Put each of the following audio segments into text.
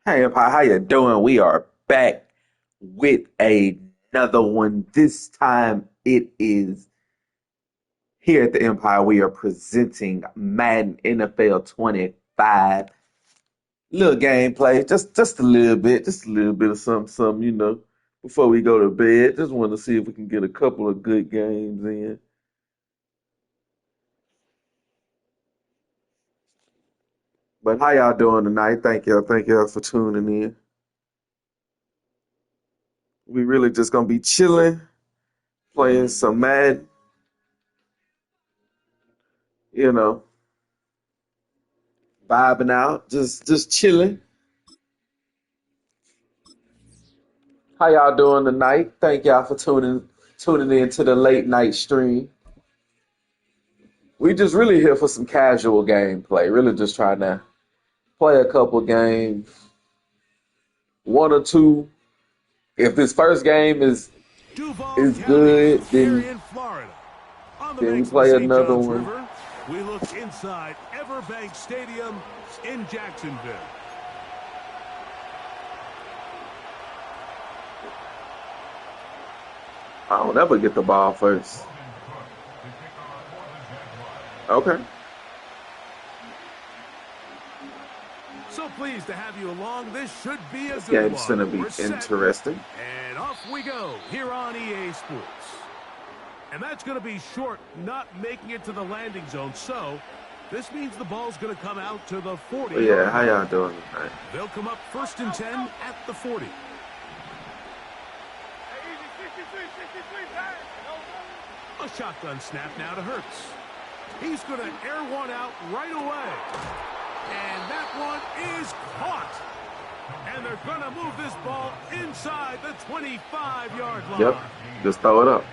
Hey, Empire, how you doing? We are back with another one. This time it is here at the Empire. We are presenting Madden NFL 25. Little gameplay, just a little bit of something, before we go to bed. Just want to see if we can get a couple of good games in. But how y'all doing tonight? Thank y'all for tuning in. We really just gonna be chilling, playing some Madden, you know. Vibing out, just chilling. How y'all doing tonight? Thank y'all for tuning in to the late night stream. We just really here for some casual gameplay. Really just trying to play a couple games, one or two. If this first game Duval is County, good, here in Florida. On the then we banks of the play St. another Johns one. River, we look inside Everbank Stadium in Jacksonville. I don't ever get the ball first. Okay. So pleased to have you along. This should be a This good game's one. gonna be We're set, interesting. and off we go here on EA Sports. And that's going to be short, not making it to the landing zone. So this means the ball's going to come out to the 40. But yeah, how y'all doing tonight? They'll come up 1st and 10 at the 40. A shotgun snap now to Hurts. He's going to air one out right away. And that one is caught. And they're going to move this ball inside the 25-yard line. Yep, just throw it up.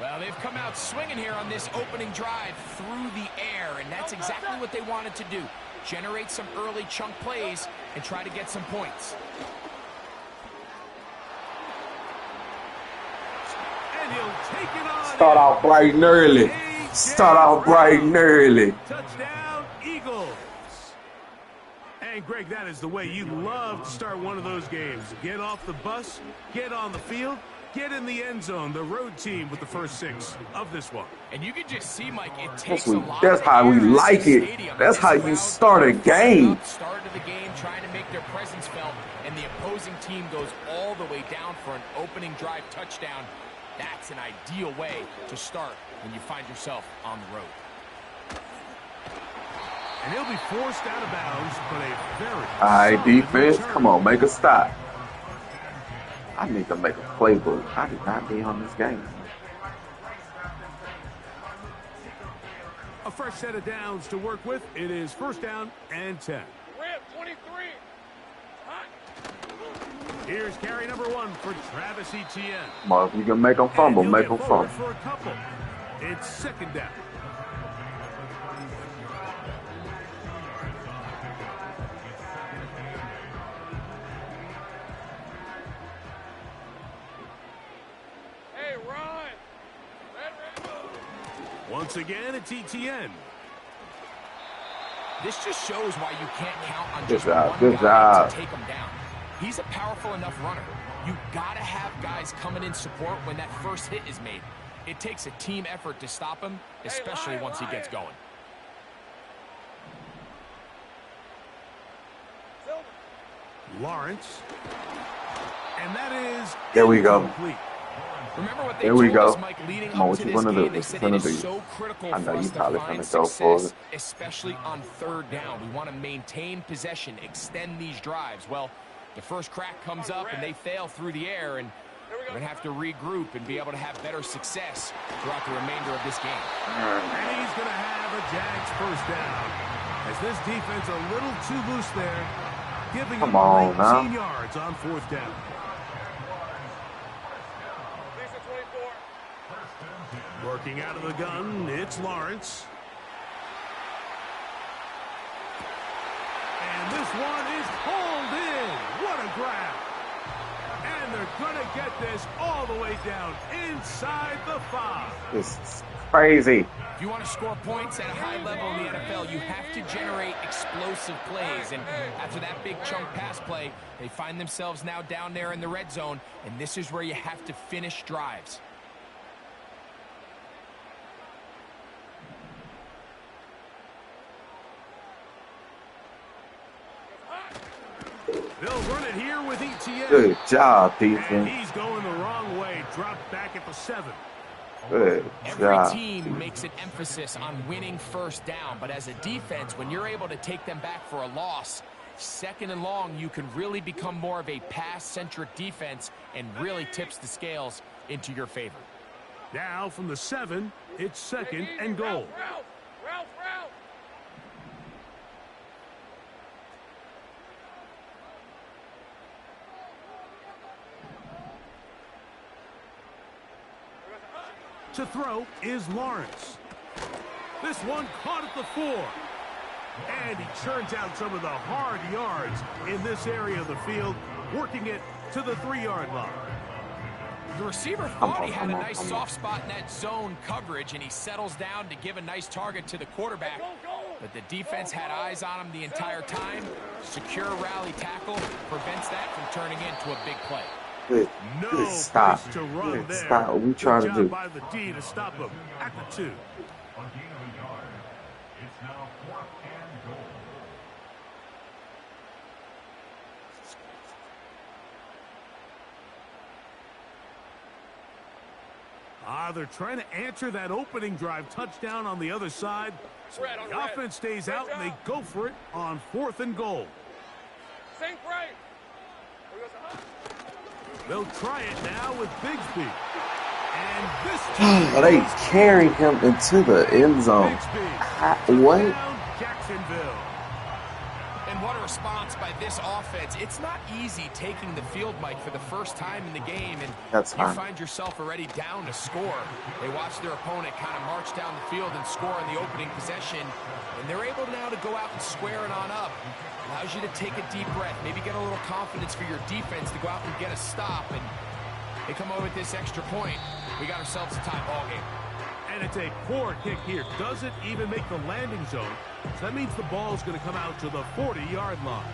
Well, they've come out swinging here on this opening drive through the air, and that's exactly what they wanted to do. Generate some early chunk plays and try to get some points. And he'll take it on. Start off bright and early. Start off bright and early. Touchdown, Eagles. And, Greg, that is the way you love to start one of those games. Get off the bus, get on the field, get in the end zone. The road team with the first 6 of this one. And you can just see, Mike, it takes a lot That's of how we air in like this it. stadium. That's This how you crowd start a game. Start of the game, trying to make their presence felt, and the opposing team goes all the way down for an opening drive touchdown. That's an ideal way to start when you find yourself on the road. And he'll be forced out of bounds, but a very All right, solid defense, return. come on, make a stop. I need to make a playbook. I did not be on this game. A fresh set of downs to work with. It is 1st down and 10. Rip, 23. Here's carry number 1 for Travis Etienne. Come on, if you can make them fumble, And make he'll them get forward fumble. for a couple. It's 2nd down. Hey, Ron. Once again, it's Etienne. This just shows why you can't count on Good just job, one good guy job. to take him down. He's a powerful enough runner. You gotta have guys coming in support when that first hit is made. It takes a team effort to stop him, especially once he gets going. Lawrence. And that is There we go. incomplete. Remember what they There we told go. us, Mike, leading Come on, up what to you this gonna do? game. They What said you it gonna is do? so critical I know for us you to probably find gonna go for success, it. especially on 3rd down. We want to maintain possession, extend these drives. Well, the first crack comes up and they fail through the air, and we're going to have to regroup and be able to have better success throughout the remainder of this game. And he's going to have a Jags 1st down. As this defense a little too loose there, giving Come him on 19 now. yards on 4th down. Lisa 24. Working out of the gun, it's Lawrence. And this one is hauled in. What a grab. And they're going to get this all the way down inside the 5. This is crazy. If you want to score points at a high level in the NFL, you have to generate explosive plays. And after that big chunk pass play, they find themselves now down there in the red zone. And this is where you have to finish drives. They'll run it here with ETN. Good job, And defense. he's going the wrong way. Dropped back at the 7. Good Every job. team makes an emphasis on winning first down, but as a defense, when you're able to take them back for a loss, second and long, you can really become more of a pass-centric defense and really tips the scales into your favor. Now from the 7, it's second and goal. Route. To throw is Lawrence. This one caught at the 4. And he churns out some of the hard yards in this area of the field, working it to the 3-yard line. The receiver thought he had a nice soft spot in that zone coverage, and he settles down to give a nice target to the quarterback. But the defense had eyes on him the entire time. Secure rally tackle prevents that from turning into a big play. Good stop. Place to run Good there. stop. What we Good trying to job do? by the D to stop him at the 2. They're trying to answer that opening drive touchdown on the other side. So Red on the red. offense stays out and they down. go for it on 4th and goal. Sink right. They'll try it now with Bigsby. And this time Oh, they carried him into the end zone. What? Down Jacksonville. And what a response by this offense. It's not easy taking the field, Mike, for the first time in the game, and That's you fine. find yourself already down to score. They watch their opponent kind of march down the field and score on the opening possession, and they're able now to go out and square it on up. Allows you to take a deep breath, maybe get a little confidence for your defense to go out and get a stop, and they come over with this extra point. We got ourselves a tie ball game. And it's a poor kick here. Doesn't even make the landing zone. So that means the ball is going to come out to the 40-yard line.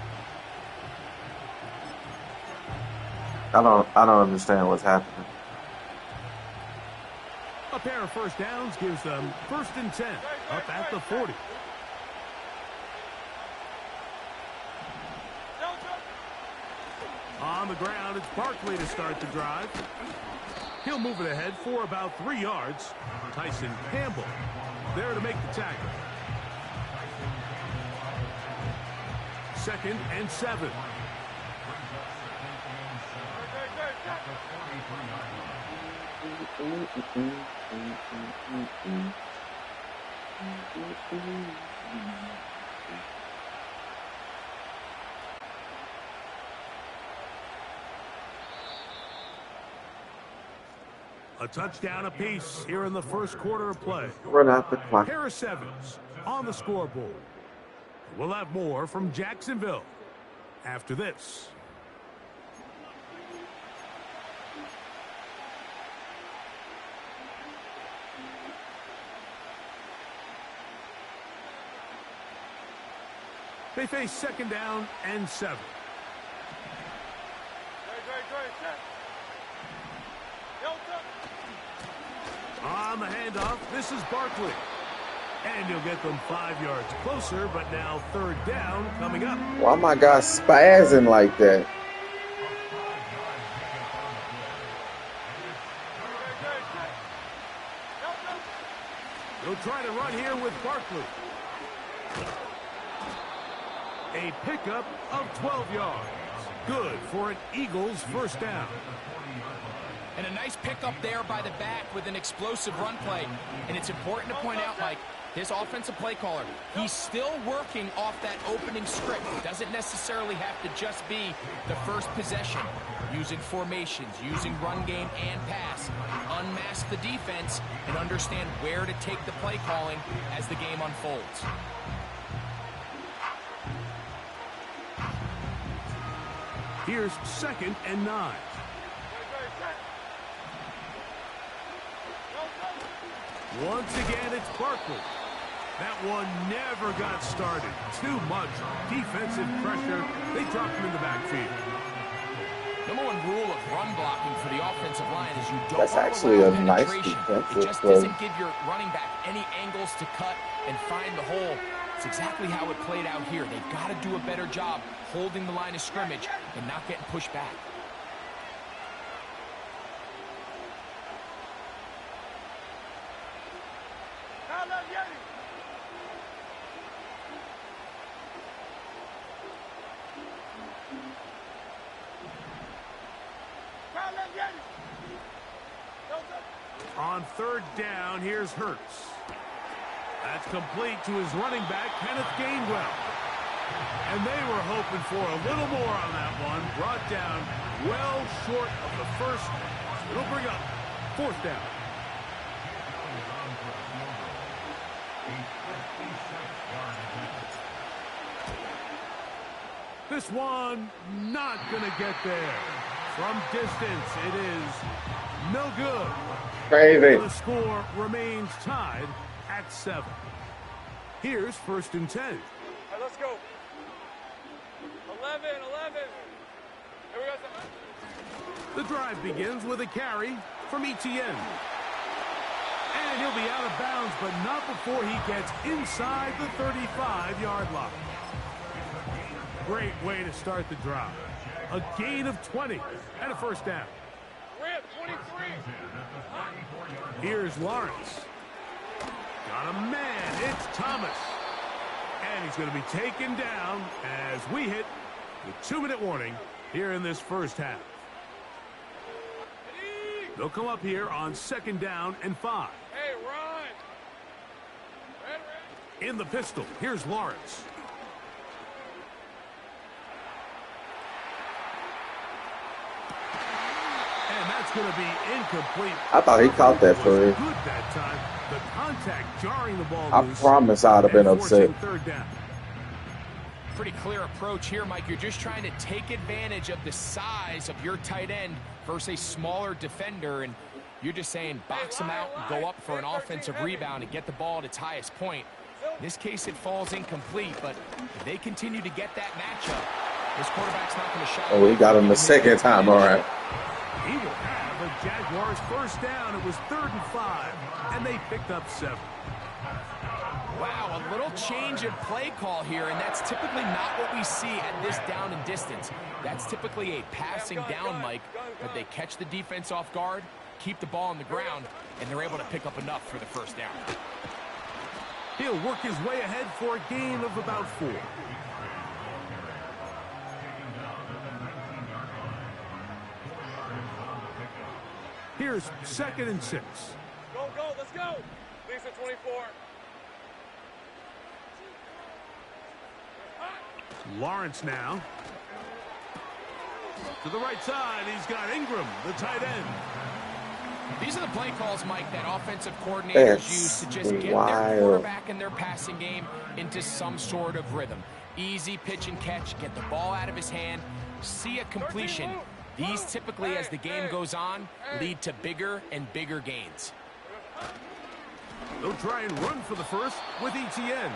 I don't understand what's happening. A pair of first downs gives them 1st and 10 up at the 40. On the ground, it's Barkley to start the drive. He'll move it ahead for about 3 yards. Tyson Campbell there to make the tackle. 2nd and 7. A touchdown apiece here in the first quarter of play. Run out the clock. Pair of 7s on the scoreboard. We'll have more from Jacksonville after this. They face 2nd down and 7. On the handoff, this is Barkley. And he'll get them 5 yards closer, but now 3rd down coming up. Why my guy spazzing like that? They'll try to run here with Barkley. A pickup of 12 yards. Good for an Eagles 1st down. And a nice pickup there by the back with an explosive run play. And it's important to point out, Mike, this offensive play caller, he's still working off that opening script. It doesn't necessarily have to just be the first possession. Using formations, using run game and pass. Unmask the defense and understand where to take the play calling as the game unfolds. Here's 2nd and 9. Once again, it's Barkley. That one never got started. Too much defensive pressure. They dropped him in the backfield. Number one rule of run blocking for the offensive line is you don't That's want to actually allow a nice penetration. It defensive just play. doesn't give your running back any angles to cut and find the hole. It's exactly how it played out here. They've got to do a better job holding the line of scrimmage and not getting pushed back. On third down, here's Hurts. That's complete to his running back, Kenneth Gainwell. And they were hoping for a little more on that one. Brought down well short of the first. It'll bring up fourth down. This one not going to get there. From distance, it is no good. Crazy. The score remains tied at 7. Here's first and 10. All right, let's go. 11. Here we go. The drive begins with a carry from Etienne. And he'll be out of bounds, but not before he gets inside the 35-yard line. Great way to start the drive. A gain of 20 and a first down. Rip, 23. Here's Lawrence. Got a man. It's Thomas. And he's going to be taken down as we hit the 2-minute warning here in this first half. They'll come up here on second down and 5. Hey, run. Red. In the pistol, here's Lawrence. And that's going to be incomplete. I thought he caught that for real. Good that time. The contact jarring the ball I loose. promise I'd have been And upset. forcing third down. Pretty clear approach here, Mike. You're just trying to take advantage of the size of your tight end versus a smaller defender, and you're just saying box him out and go up for an offensive rebound and get the ball at its highest point. In this case, it falls incomplete, but if they continue to get that matchup, this quarterback's not going to shot. Oh, he got him the second time. All right. He will have the Jaguars first down. It was 3rd and 5, and they picked up 7. Wow, a little change of play call here, and that's typically not what we see at this down and distance. That's typically a passing down, Mike, but they catch the defense off guard, keep the ball on the ground, and they're able to pick up enough for the first down. He'll work his way ahead for a gain of about 4. Here's 2nd and 6. Go, let's go. Lisa, 24. Lawrence now. To the right side, he's got Ingram, the tight end. These are the play calls, Mike, that offensive coordinators use to just get their quarterback and their passing game into some sort of rhythm. Easy pitch and catch, get the ball out of his hand, see a completion. These typically, as the game goes on, lead to bigger and bigger gains. They'll try and run for the first with Etienne.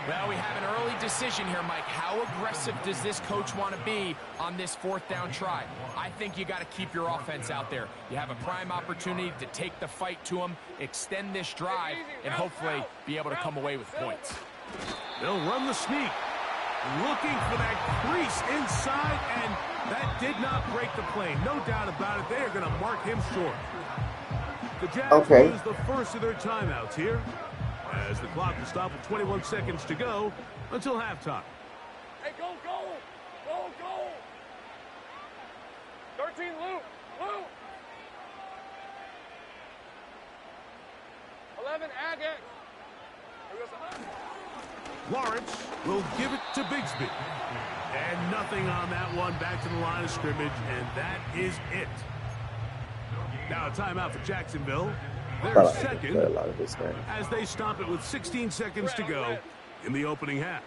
Well, we have an early decision here, Mike. How aggressive does this coach want to be on this 4th down try? I think you got to keep your offense out there. You have a prime opportunity to take the fight to them, extend this drive, and hopefully be able to come away with points. They'll run the sneak. Looking for that crease inside, and that did not break the play. No doubt about it. They are going to mark him short. The Jags use the first of their timeouts here, as the clock will stop with 21 seconds to go until halftime. Hey, go. 13, Luke. 11, Agate. Lawrence will give it to Bigsby. And nothing on that one. Back to the line of scrimmage, and that is it. Now a timeout for Jacksonville. They're second as they stop it with 16 seconds to go in the opening half.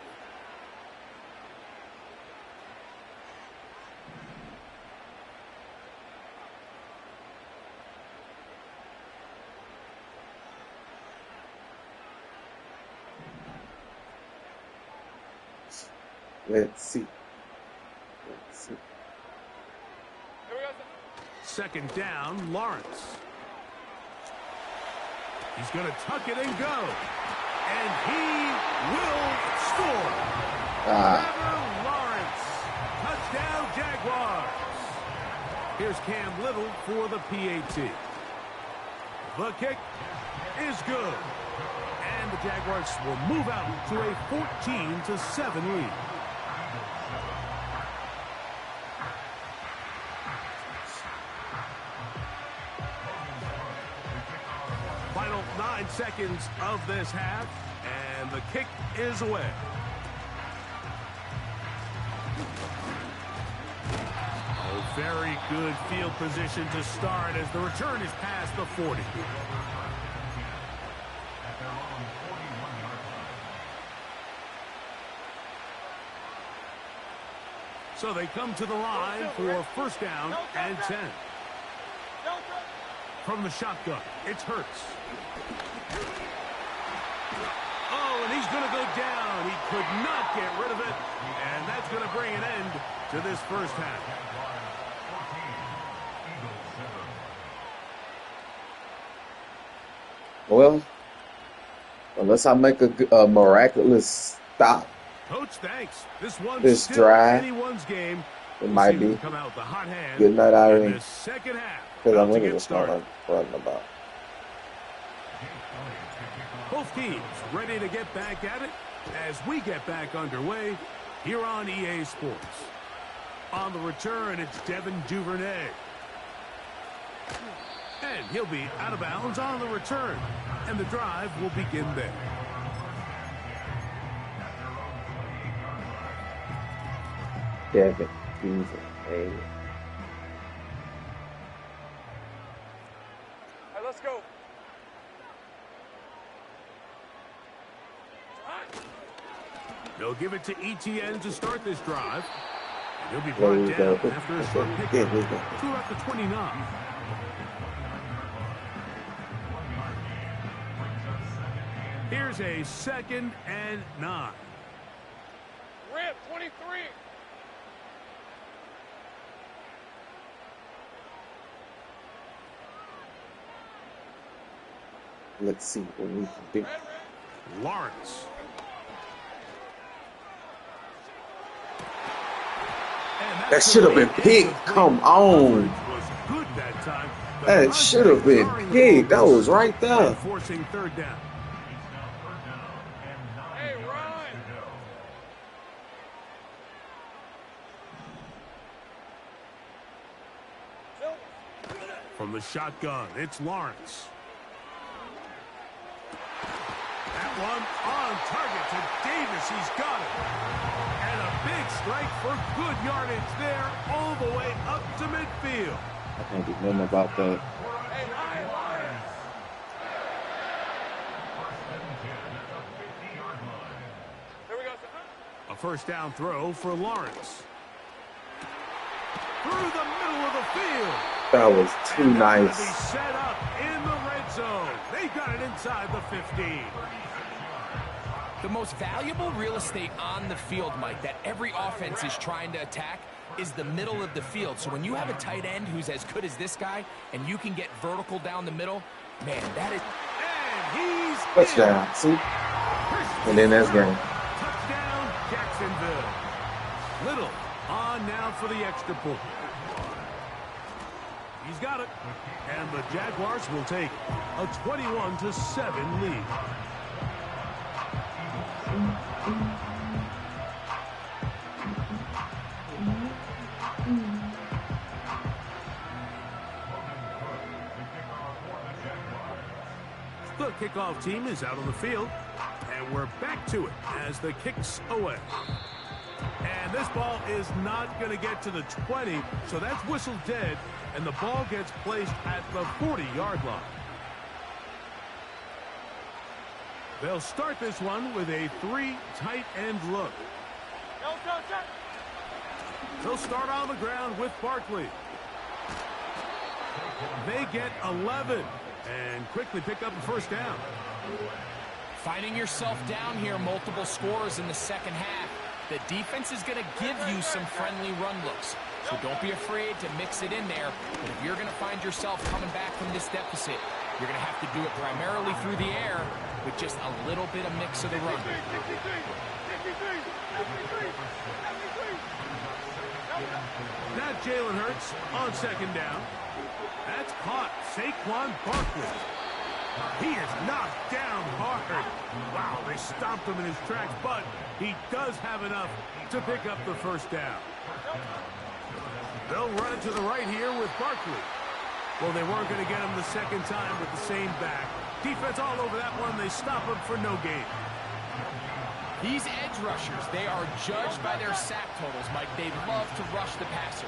Let's see. Let's see. Here we go. Second down, Lawrence. He's going to tuck it and go. And he will score. Trevor Lawrence. Touchdown, Jaguars. Here's Cam Little for the PAT. The kick is good. And the Jaguars will move out to a 14-7 lead. Final 9 seconds of this half, and the kick is away. Oh, very good field position to start as the return is past the 40. So they come to the line for first down and 10. From the shotgun, it's Hurts. Oh, and he's going to go down. He could not get rid of it, and that's going to bring an end to this first half. Well, unless I make a miraculous stop, Coach, thanks. This still drive, anyone's game. it might be. Come out the hot hand Good night, in Irene. the second half. Because I'm About to really get just not started. running about. Both teams ready to get back at it as we get back underway here on EA Sports. On the return, it's Devin Duvernay. And he'll be out of bounds on the return. And the drive will begin there. Devin Duvernay. Hey, let's go. They'll give it to ETN to start this drive. And he'll be There brought we go. down after a short There pickup. we go. Threw up the 29. Here's a 2nd and 9. Rip, 23. Let's see what we can do. Lawrence. And That should have been picked. Come on. Was good that time. The That should have been contact picked. That jarring the was right ball, there. forcing third down. Hey, Ryan. From the shotgun, it's Lawrence. That one on target to Davis. He's got it. And a big strike for good yardage there all the way up to midfield. I can't do nothing about that. Hey, Ryan. Here we go. A first down throw for Lawrence. Through the middle of the field. That was too And they're gonna nice. be set up in the red zone. They've got it inside the 15. The most valuable real estate on the field, Mike, that every offense is trying to attack is the middle of the field. So when you have a tight end who's as good as this guy and you can get vertical down the middle, man, that is... And he's Touchdown. See? And then that's game. Touchdown, Jacksonville. Little on now for the extra point. He's got it. And the Jaguars will take a 21-7 lead. The kickoff team is out on the field, and we're back to it as the kick's away. And this ball is not going to get to the 20, so that's whistled dead, and the ball gets placed at the 40-yard line. They'll start this one with a 3 tight end look. They'll start on the ground with Barkley. They get 11 and quickly pick up a first down. Finding yourself down here, multiple scores in the second half. The defense is going to give you some friendly run looks, so don't be afraid to mix it in there. But if you're going to find yourself coming back from this deficit, you're going to have to do it primarily through the air with just a little bit of mix of the run. Now Jalen Hurts on second down. That's caught. Saquon Barkley. He is knocked down hard. Wow, they stomped him in his tracks, but he does have enough to pick up the first down. They'll run it to the right here with Barkley. Well, they weren't going to get him the second time with the same back. Defense all over that one. They stop him for no gain. These edge rushers, they are judged by their sack totals, Mike. They love to rush the passer.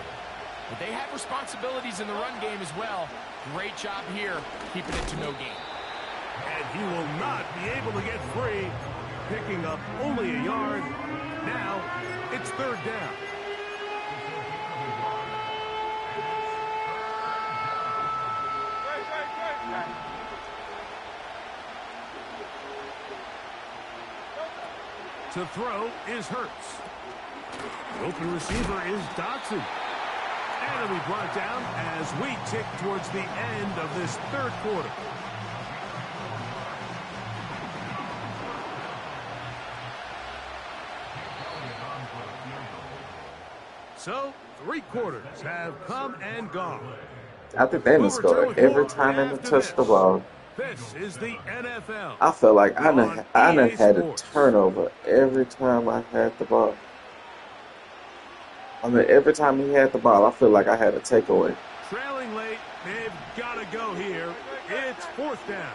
But they have responsibilities in the run game as well. Great job here, keeping it to no gain. And he will not be able to get free, picking up only a yard. Now, it's third down. To throw is Hurts. Open receiver is Dotson. And it'll be brought down as we tick towards the end of this third quarter. So, 3 quarters have come and gone. I think they done scored every time they touched the ball. This is the NFL. I felt like I done had a turnover every time I had the ball. I mean, every time he had the ball, I feel like I had a takeaway. Trailing late, they've got to go here. It's fourth down.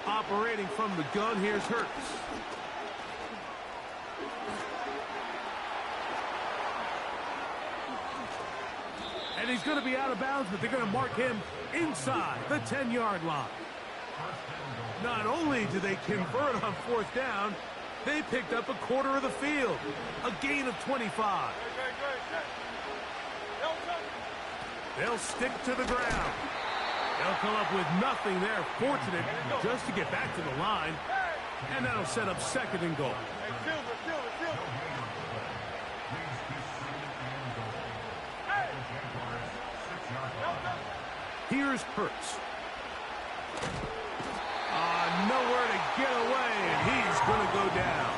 Operating from the gun, here's Hurts. And he's going to be out of bounds, but they're going to mark him inside the 10-yard line. Not only do they convert on fourth down, they picked up a quarter of the field. A gain of 25. They'll stick to the ground. They'll come up with nothing there. Fortunate just to get back to the line. And that'll set up second and goal. Here's Hurts. Nowhere to get away, and he's going to go down.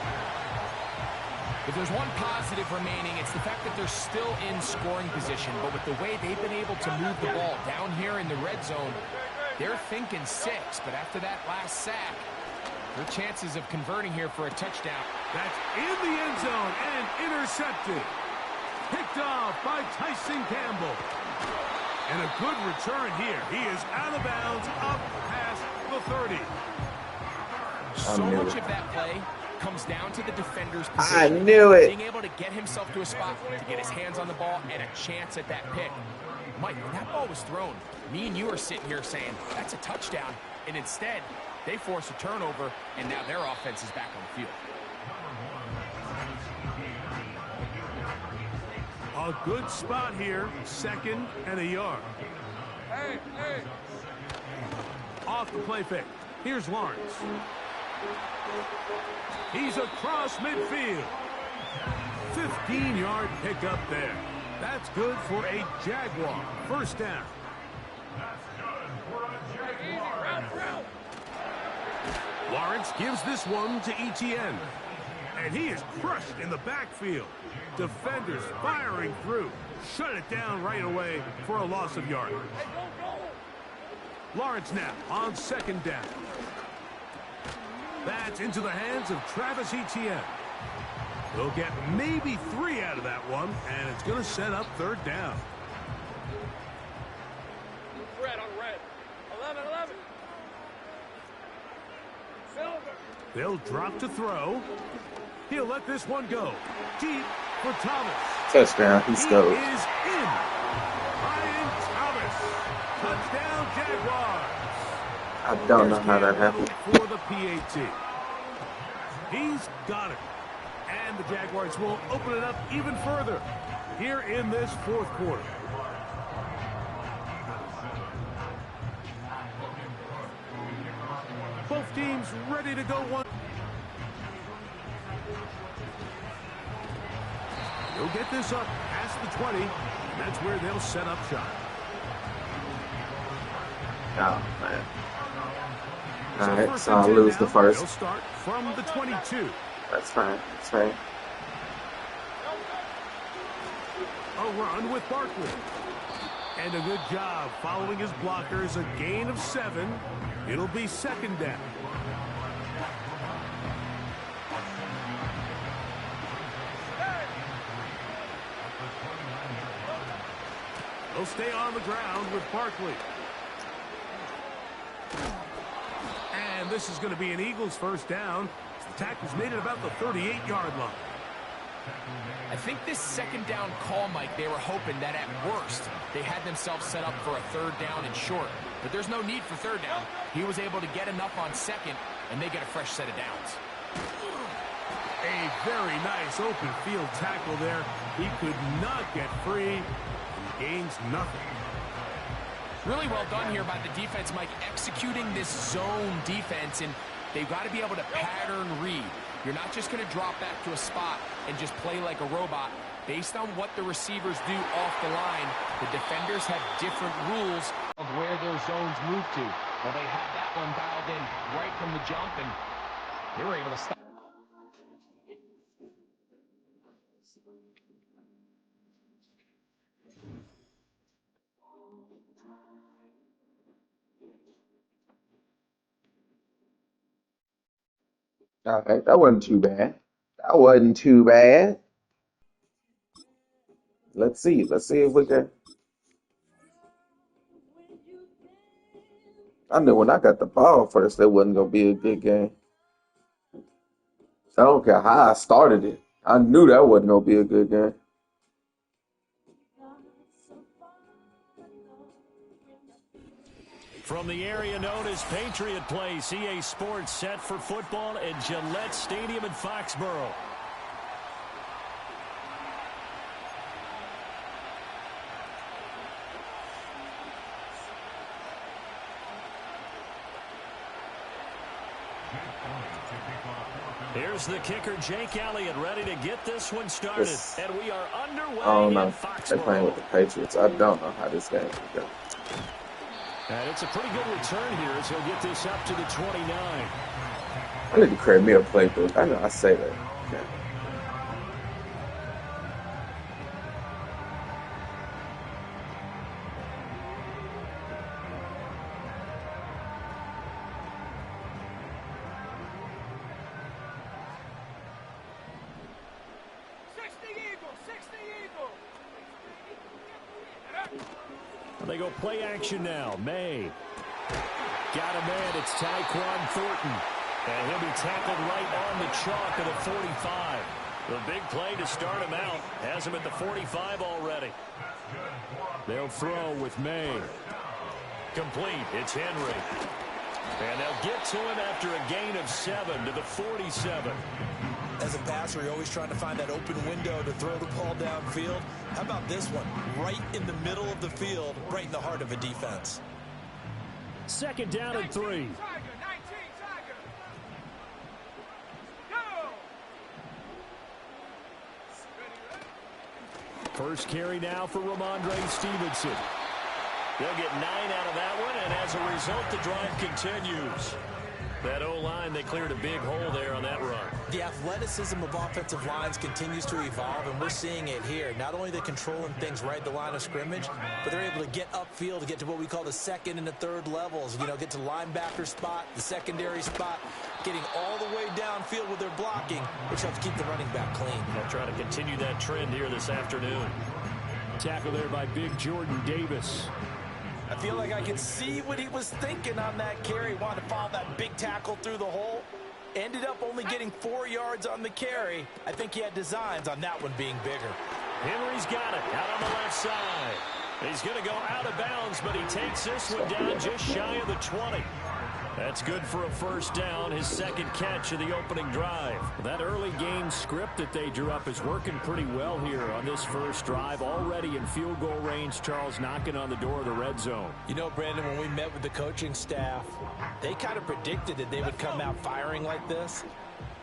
If there's one positive remaining, it's the fact that they're still in scoring position. But with the way they've been able to move the ball down here in the red zone, they're thinking 6. But after that last sack, their chances of converting here for a touchdown. That's in the end zone and intercepted. Picked off by Tyson Campbell. And a good return here. He is out of bounds up past the 30. So much of that play comes down to the defender's position. I knew it. Being able to get himself to a spot to get his hands on the ball and a chance at that pick. Mike, when that ball was thrown, me and you are sitting here saying, that's a touchdown. And instead, they force a turnover, and now their offense is back on the field. A good spot here, 2nd and a yard. Hey. Off the play fake. Here's Lawrence. He's across midfield. 15-yard pickup there. That's good for a Jaguar. First down. Lawrence gives this one to Etienne. And he is crushed in the backfield. Defenders firing through. Shut it down right away for a loss of yardage. Lawrence now on second down. That's into the hands of Travis Etienne. They'll get maybe 3 out of that one, and it's going to set up third down. Red on red. 11. Silver. They'll drop to throw. He'll let this one go. Deep for Thomas. Touchdown. He scored. He is in. Ryan Thomas. Touchdown, Jaguars. I don't know how that happened. For the PAT. He's got it. And the Jaguars will open it up even further here in this fourth quarter. Both teams ready to go one. He'll get this up past the 20. That's where they'll set up shop. Oh, man. All right, so I'll lose the first. They'll start from the 22. That's fine. That's fine. A run with Barkley. And a good job following his blockers. A gain of 7. It'll be second down. They'll stay on the ground with Barkley. And this is going to be an Eagles first down. The tackle's made it about the 38-yard line. I think this second down call, Mike, they were hoping that at worst they had themselves set up for a third down and short. But there's no need for third down. He was able to get enough on second, and they get a fresh set of downs. A very nice open field tackle there. He could not get free. Gains nothing. Really well done here by the defense, Mike, executing this zone defense, and they've got to be able to pattern read. You're not just going to drop back to a spot and just play like a robot. Based on what the receivers do off the line, the defenders have different rules of where their zones move to. Well, they had that one dialed in right from the jump, and they were able to stop. All right, that wasn't too bad. That wasn't too bad. Let's see. Let's see if we can. I knew when I got the ball first, that wasn't going to be a good game. I don't care how I started it. I knew that wasn't going to be a good game. From the area known as Patriot Place, EA Sports set for football at Gillette Stadium in Foxborough. Here's the kicker, Jake Elliott, ready to get this one started. And we are underway in Foxborough. They're playing with the Patriots. I don't know how this game will go. And it's a pretty good return here as he'll get this up to the 29. I need to create me a playbook. I know I say that. Okay. They go play action now. May. Got a man. It's Tyquan Thornton. And he'll be tackled right on the chalk of the 45. The big play to start him out. Has him at the 45 already. They'll throw with May. Complete. It's Henry. And they'll get to him after a gain of 7 to the 47. As a passer, you're always trying to find that open window to throw the ball downfield. How about this one? Right in the middle of the field, right in the heart of a defense. Second down and 3. First carry now for Ramondre Stevenson. They'll get 9 out of that one, and as a result, the drive continues. That O-line, they cleared a big hole there on that run. The athleticism of offensive lines continues to evolve, and we're seeing it here. Not only are they controlling things right at the line of scrimmage, but they're able to get upfield to get to what we call the second and the third levels. You know, get to linebacker spot, the secondary spot, getting all the way downfield with their blocking, which helps keep the running back clean. They'll try to continue that trend here this afternoon. Tackle there by big Jordan Davis. I feel like I can see what he was thinking on that carry. Wanted to follow that big tackle through the hole. Ended up only getting 4 yards on the carry. I think he had designs on that one being bigger. Henry's got it out on the left side. He's going to go out of bounds, but he takes this one down just shy of the 20. That's good for a first down, his second catch of the opening drive. That early game script that they drew up is working pretty well here on this first drive. Already in field goal range, Charles knocking on the door of the red zone. You know, Brandon, when we met with the coaching staff, they kind of predicted that they would come out firing like this.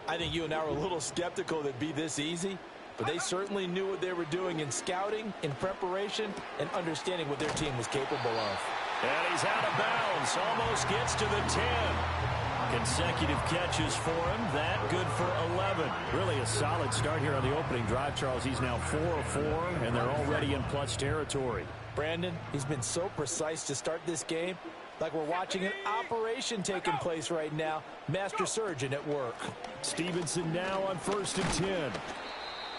I think you and I were a little skeptical that it'd be this easy. But they certainly knew what they were doing in scouting, in preparation, and understanding what their team was capable of. And he's out of bounds. Almost gets to the 10. Consecutive catches for him. That good for 11. Really a solid start here on the opening drive, Charles. He's now 4 of 4, and they're already in plus territory. Brandon, he's been so precise to start this game. Like we're watching an operation taking place right now. Master surgeon at work. Stevenson now on 1st and 10.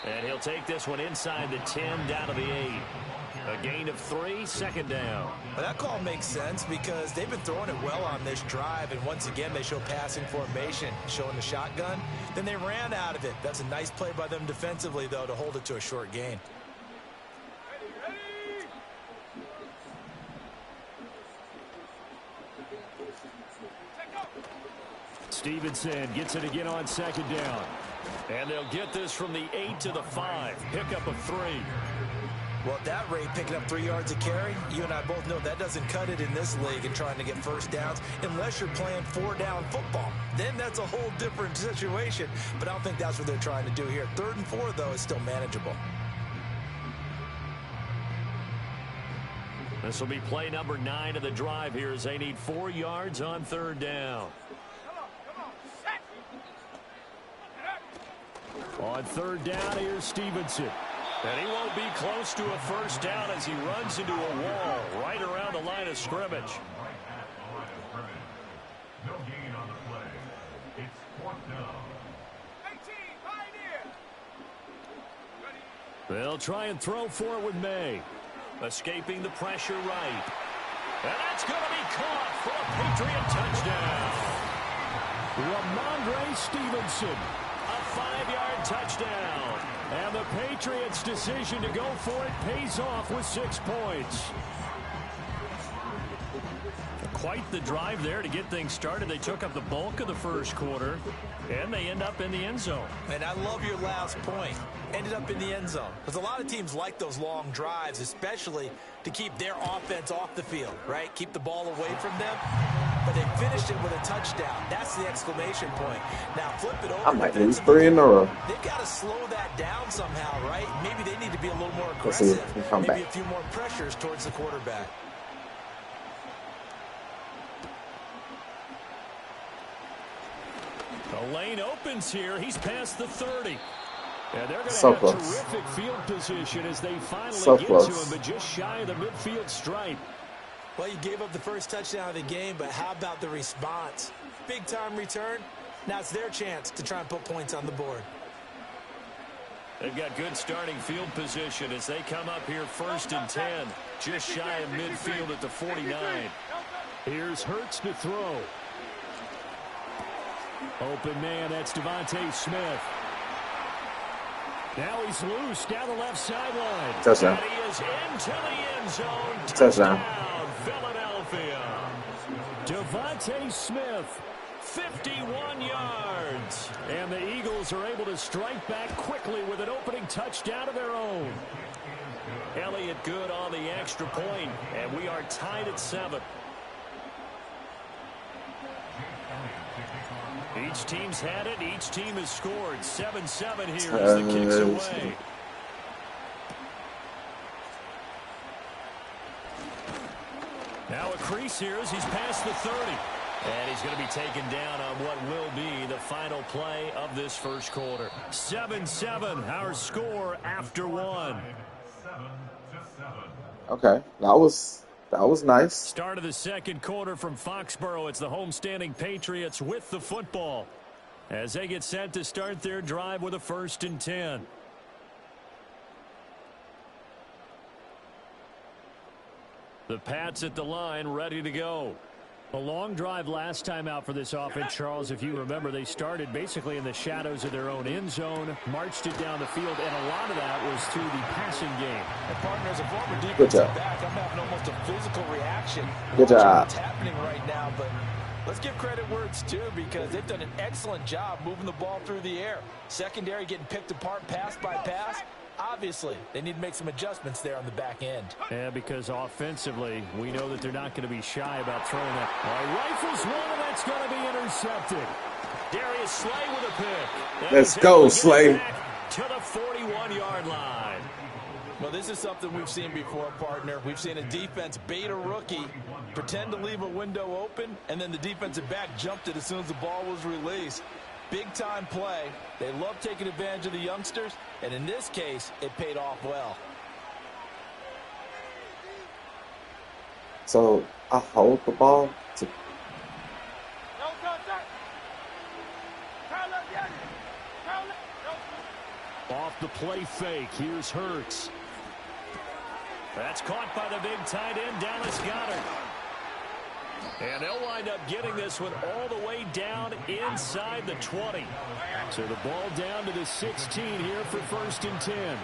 And he'll take this one inside the 10 down to the 8. A gain of 3, 2nd down. Well, that call makes sense because they've been throwing it well on this drive, and once again they show passing formation, showing the shotgun. Then they ran out of it. That's a nice play by them defensively, though, to hold it to a short gain. Stevenson gets it again on 2nd down. And they'll get this from the 8 to the 5. Pickup of 3. Well, at that rate, picking up 3 yards a carry, you and I both know that doesn't cut it in this league and trying to get first downs unless you're playing 4-down football. Then that's a whole different situation. But I don't think that's what they're trying to do here. 3rd and 4, though, is still manageable. This will be play number 9 of the drive here as they need 4 yards on 3rd down. On 3rd down, here's Stevenson. And he won't be close to a first down as he runs into a wall right around the line of scrimmage. No gain on the play. It's 4th down. 18, pioneer. They'll try and throw for it with May. Escaping the pressure right. And that's going to be caught for a Patriot touchdown. Ramondre Stevenson. A 5-yard touchdown. And the Patriots' decision to go for it pays off with 6 points. Quite the drive there to get things started. They took up the bulk of the first quarter, and they end up in the end zone. And I love your last point. Ended up in the end zone. Because a lot of teams like those long drives, especially to keep their offense off the field, right? Keep the ball away from them. But they finished it with a touchdown. That's the exclamation point. Now flip it over. I might lose 3 in a row. They've got to slow that down somehow, right? Maybe they need to be a little more aggressive. Maybe a few more pressures towards the quarterback. The lane opens here. He's past the 30. And they're going to So have close. terrific field position as they finally So get close. to him, but just shy of the midfield stripe. Well, you gave up the first touchdown of the game, but how about the response? Big-time return. Now it's their chance to try and put points on the board. They've got good starting field position as they come up here 1st and 10. Just shy of midfield at the 49. Here's Hurts to throw. Open man, that's Devontae Smith. Now he's loose down the left sideline. Touchdown. And he is into the end zone. Touchdown. Philadelphia. Devontae Smith, 51 yards. And the Eagles are able to strike back quickly with an opening touchdown of their own. Elliott good on the extra point, and we are tied at 7. Each team's had it. Each team has scored. 7-7 here as the kicks away. Now a crease here as he's past the 30. And he's going to be taken down on what will be the final play of this first quarter. 7-7, our score after 1. Okay, that was nice. Start of the second quarter from Foxborough. It's the homestanding Patriots with the football as they get set to start their drive with a 1st and 10. The Pats at the line, ready to go. A long drive last time out for this offense, Charles. If you remember, they started basically in the shadows of their own end zone, marched it down the field, and a lot of that was through the passing game. And partner, as a former Good defensive job. back, I'm having almost a physical reaction. Good job. What's happening right now, but let's give credit where it's due because they've done an excellent job moving the ball through the air. Secondary getting picked apart pass by pass. Obviously, they need to make some adjustments there on the back end. Yeah, because offensively, we know that they're not going to be shy about throwing that. Rifles one, and that's going to be intercepted. Darius Slay with a pick. Let's go, Slay. to the 41-yard line. Well, this is something we've seen before, partner. We've seen a defense bait a rookie, pretend to leave a window open, and then the defensive back jumped it as soon as the ball was released. Big-time play. They love taking advantage of the youngsters, and in this case, it paid off well. So I hold the ball to. Off the play fake, here's Hurts. That's caught by the big tight end, Dallas Goedert. And they'll wind up getting this one all the way down inside the 20. So the ball down to the 16 here for 1st and 10.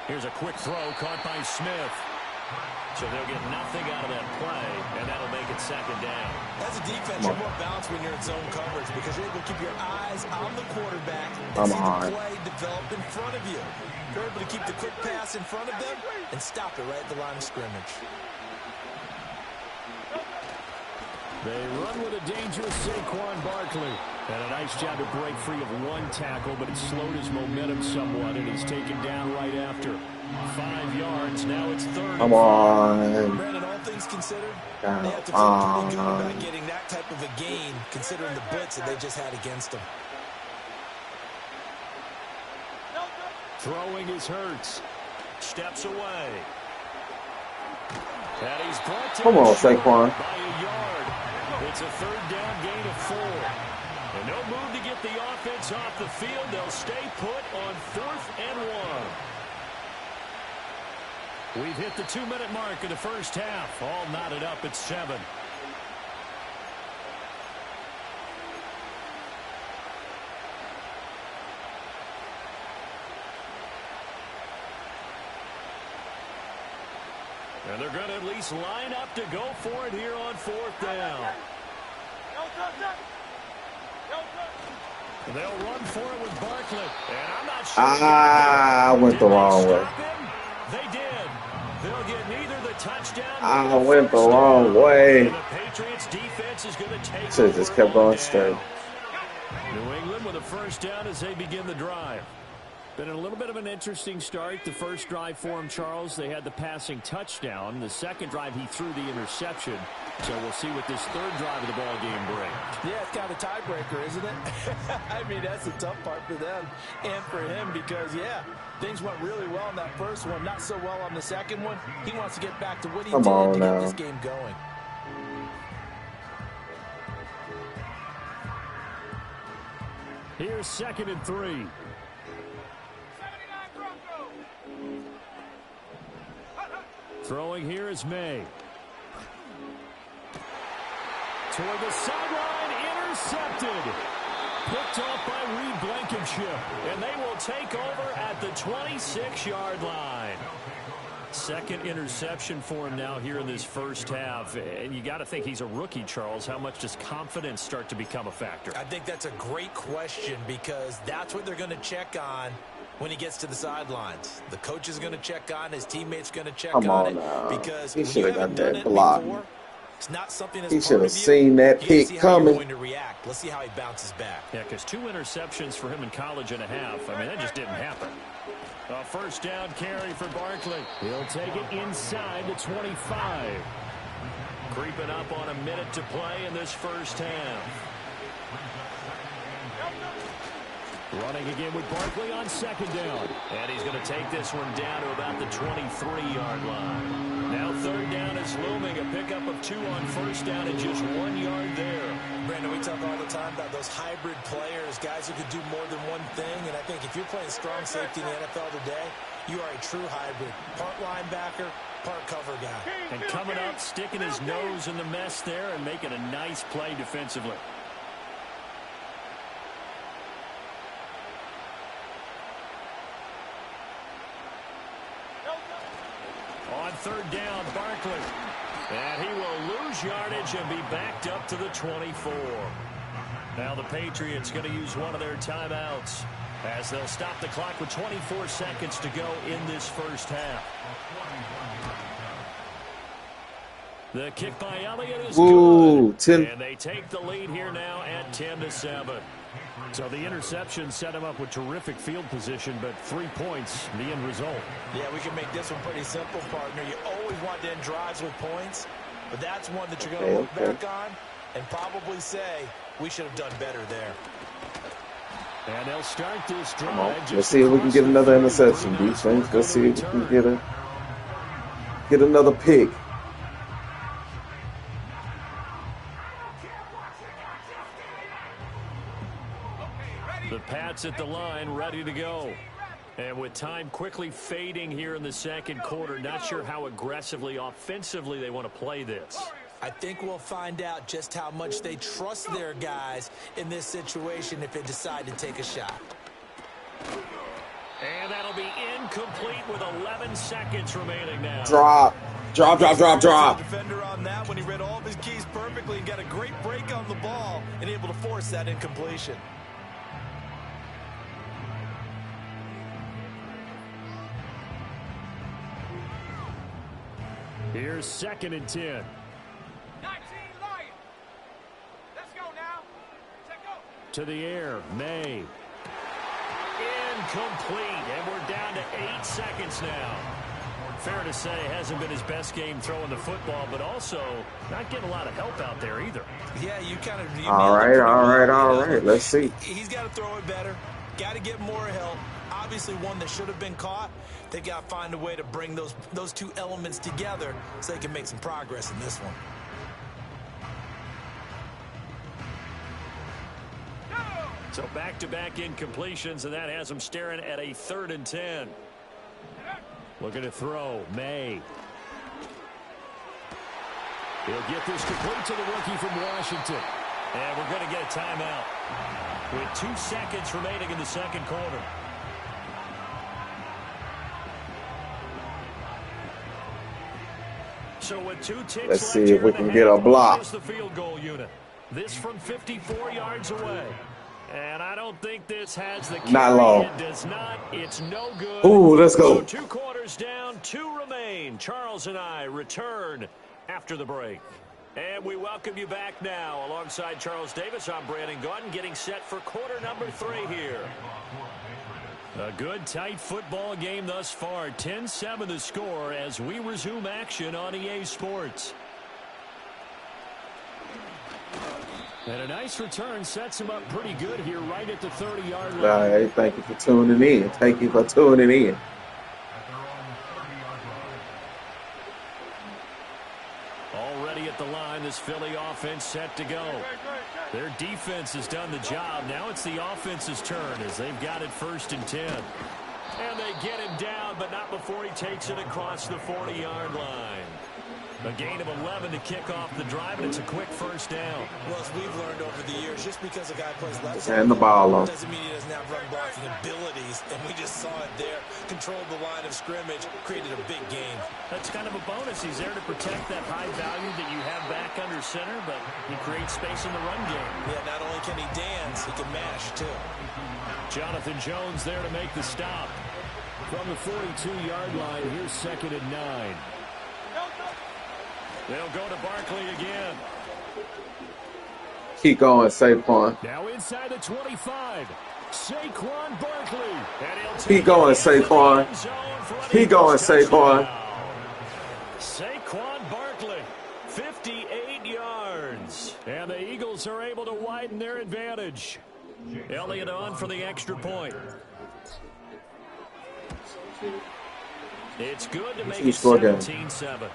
Here's a quick throw caught by Smith. So they'll get nothing out of that play, and that'll make it 2nd down. As a defense, you're more balanced when you're in zone coverage because you're able to keep your eyes on the quarterback and see the play develop in front of you. You're able to keep the quick pass in front of them and stop it right at the line of scrimmage. They run with a dangerous Saquon Barkley. And a nice job to break free of one tackle, but it slowed his momentum somewhat, and he's taken down right after. 5 yards, now it's 3rd. Come on. Brandon, all things considered, they have to feel pretty good about getting that type of a gain, considering the blitz that they just had against them. Throwing is Hurts. Steps away. And he's brought to Come on, Saquon. by a yard. It's a 3rd down gain of 4. And no move to get the offense off the field. They'll stay put on 4th and 1. We've hit the 2-minute mark of the first half. All knotted up at 7. And they're going to at least line up to go for it here on 4th down. They'll run for it with Barkley. And I'm not sure. I went the wrong way. They did. They'll get neither the touchdown. I went the wrong way. The Patriots defense is going to take. Should have just kept going straight. New England with a 1st down as they begin the drive. Been a little bit of an interesting start. The first drive for him, Charles, they had the passing touchdown. The second drive, he threw the interception. So we'll see what this 3rd drive of the ball game brings. Yeah, it's kind of a tiebreaker, isn't it? I mean, that's the tough part for them and for him because, yeah, things went really well in that first one, not so well on the second one. He wants to get back to what he did to get this game going. Here's 2nd and 3. Throwing here is May. Toward the sideline, intercepted. Picked off by Reed Blankenship. And they will take over at the 26-yard line. 2nd interception for him now here in this first half. And you got to think he's a rookie, Charles. How much does confidence start to become a factor? I think that's a great question because that's what they're going to check on when he gets to the sidelines. The coach is going to check on, his teammates going to check on it because he should have got that block. Before, it's not something that's he should have seen that pick coming. Going to react. Let's see how he bounces back. Yeah, because 2 interceptions for him in college and a half. I mean, that just didn't happen. A 1st down carry for Barkley. He'll take it inside the 25. Creeping up on a minute to play in this first half. Running again with Barkley on 2nd down. And he's going to take this one down to about the 23-yard line. Now 3rd down is looming. A pickup of 2 on 1st down and just 1 yard there. Brandon, we talk all the time about those hybrid players, guys who could do more than one thing. And I think if you're playing strong safety in the NFL today, you are a true hybrid. Part linebacker, part cover guy. And coming up, sticking his nose in the mess there and making a nice play defensively. On 3rd down, Barkley. And he will lose yardage and be backed up to the 24. Now the Patriots going to use one of their timeouts as they'll stop the clock with 24 seconds to go in this first half. The kick by Elliott is good. 10. And they take the lead here now at 10-7. So the interception set him up with terrific field position, but 3 points, the end result. Yeah, we can make this one pretty simple, partner. You always want to end drives with points, but that's one that you're going to look back on and probably say, we should have done better there. And they'll start this drive. Come on. Let's see if we can get another interception, defense. Let's see if we can get another pick. The Pats at the line, ready to go. And with time quickly fading here in the second quarter, not sure how aggressively, offensively they want to play this. I think we'll find out just how much they trust their guys in this situation if they decide to take a shot. And that'll be incomplete with 11 seconds remaining now. Drop. Defender on that when he read all of his keys perfectly and got a great break on the ball and able to force that incompletion. Here's 2nd and 10. 19 Lions. Let's go now. Take go. To the air, May. Incomplete, and we're down to 8 seconds now. Fair to say, hasn't been his best game throwing the football, but also not getting a lot of help out there either. Yeah, you kind of... All right. Let's see. He's got to throw it better. Got to get more help. Obviously one that should have been caught. They got to find a way to bring those two elements together so they can make some progress in this one. So back-to-back incompletions, and that has them staring at a 3rd and 10. Looking to throw, May. He'll get this complete to the rookie from Washington. And we're going to get a timeout with 2 seconds remaining in the second quarter. So with 2 ticks Let's see left if we here in can the get a half, block. here's the field goal unit. This from 54 yards away. And I don't think this has the carry. Not long. It does not. It's no good. Ooh, let's go. So 2 quarters down, 2 remain. Charles and I return after the break. And we welcome you back now. Alongside Charles Davis, I'm Brandon Gordon, getting set for quarter number 3 here. A good, tight football game thus far. 10-7 the score as we resume action on EA Sports. And a nice return sets him up pretty good here right at the 30-yard line. All right, thank you for tuning in. Already at the line, this Philly offense set to go. Their defense has done the job. Now it's the offense's turn as they've got it 1st and 10. And they get him down, but not before he takes it across the 40-yard line. A gain of 11 to kick off the drive, and it's a quick 1st down. Well, as we've learned over the years, just because a guy plays left Just hand the ball off. doesn't mean he doesn't have run blocking abilities, and we just saw it there. Controlled the line of scrimmage, created a big game. That's kind of a bonus. He's there to protect that high value that you have back under center, but he creates space in the run game. Yeah, not only can he dance, he can mash, too. Jonathan Jones there to make the stop. From the 42-yard line, here's 2nd and 9. They'll go to Barkley again. Keep going, Saquon. Now inside the 25. Saquon Barkley. Keep going, Saquon. Keep going, Saquon. Saquon Barkley, 58 yards. And the Eagles are able to widen their advantage. Elliott on for the extra point. It's good to make it 17-7.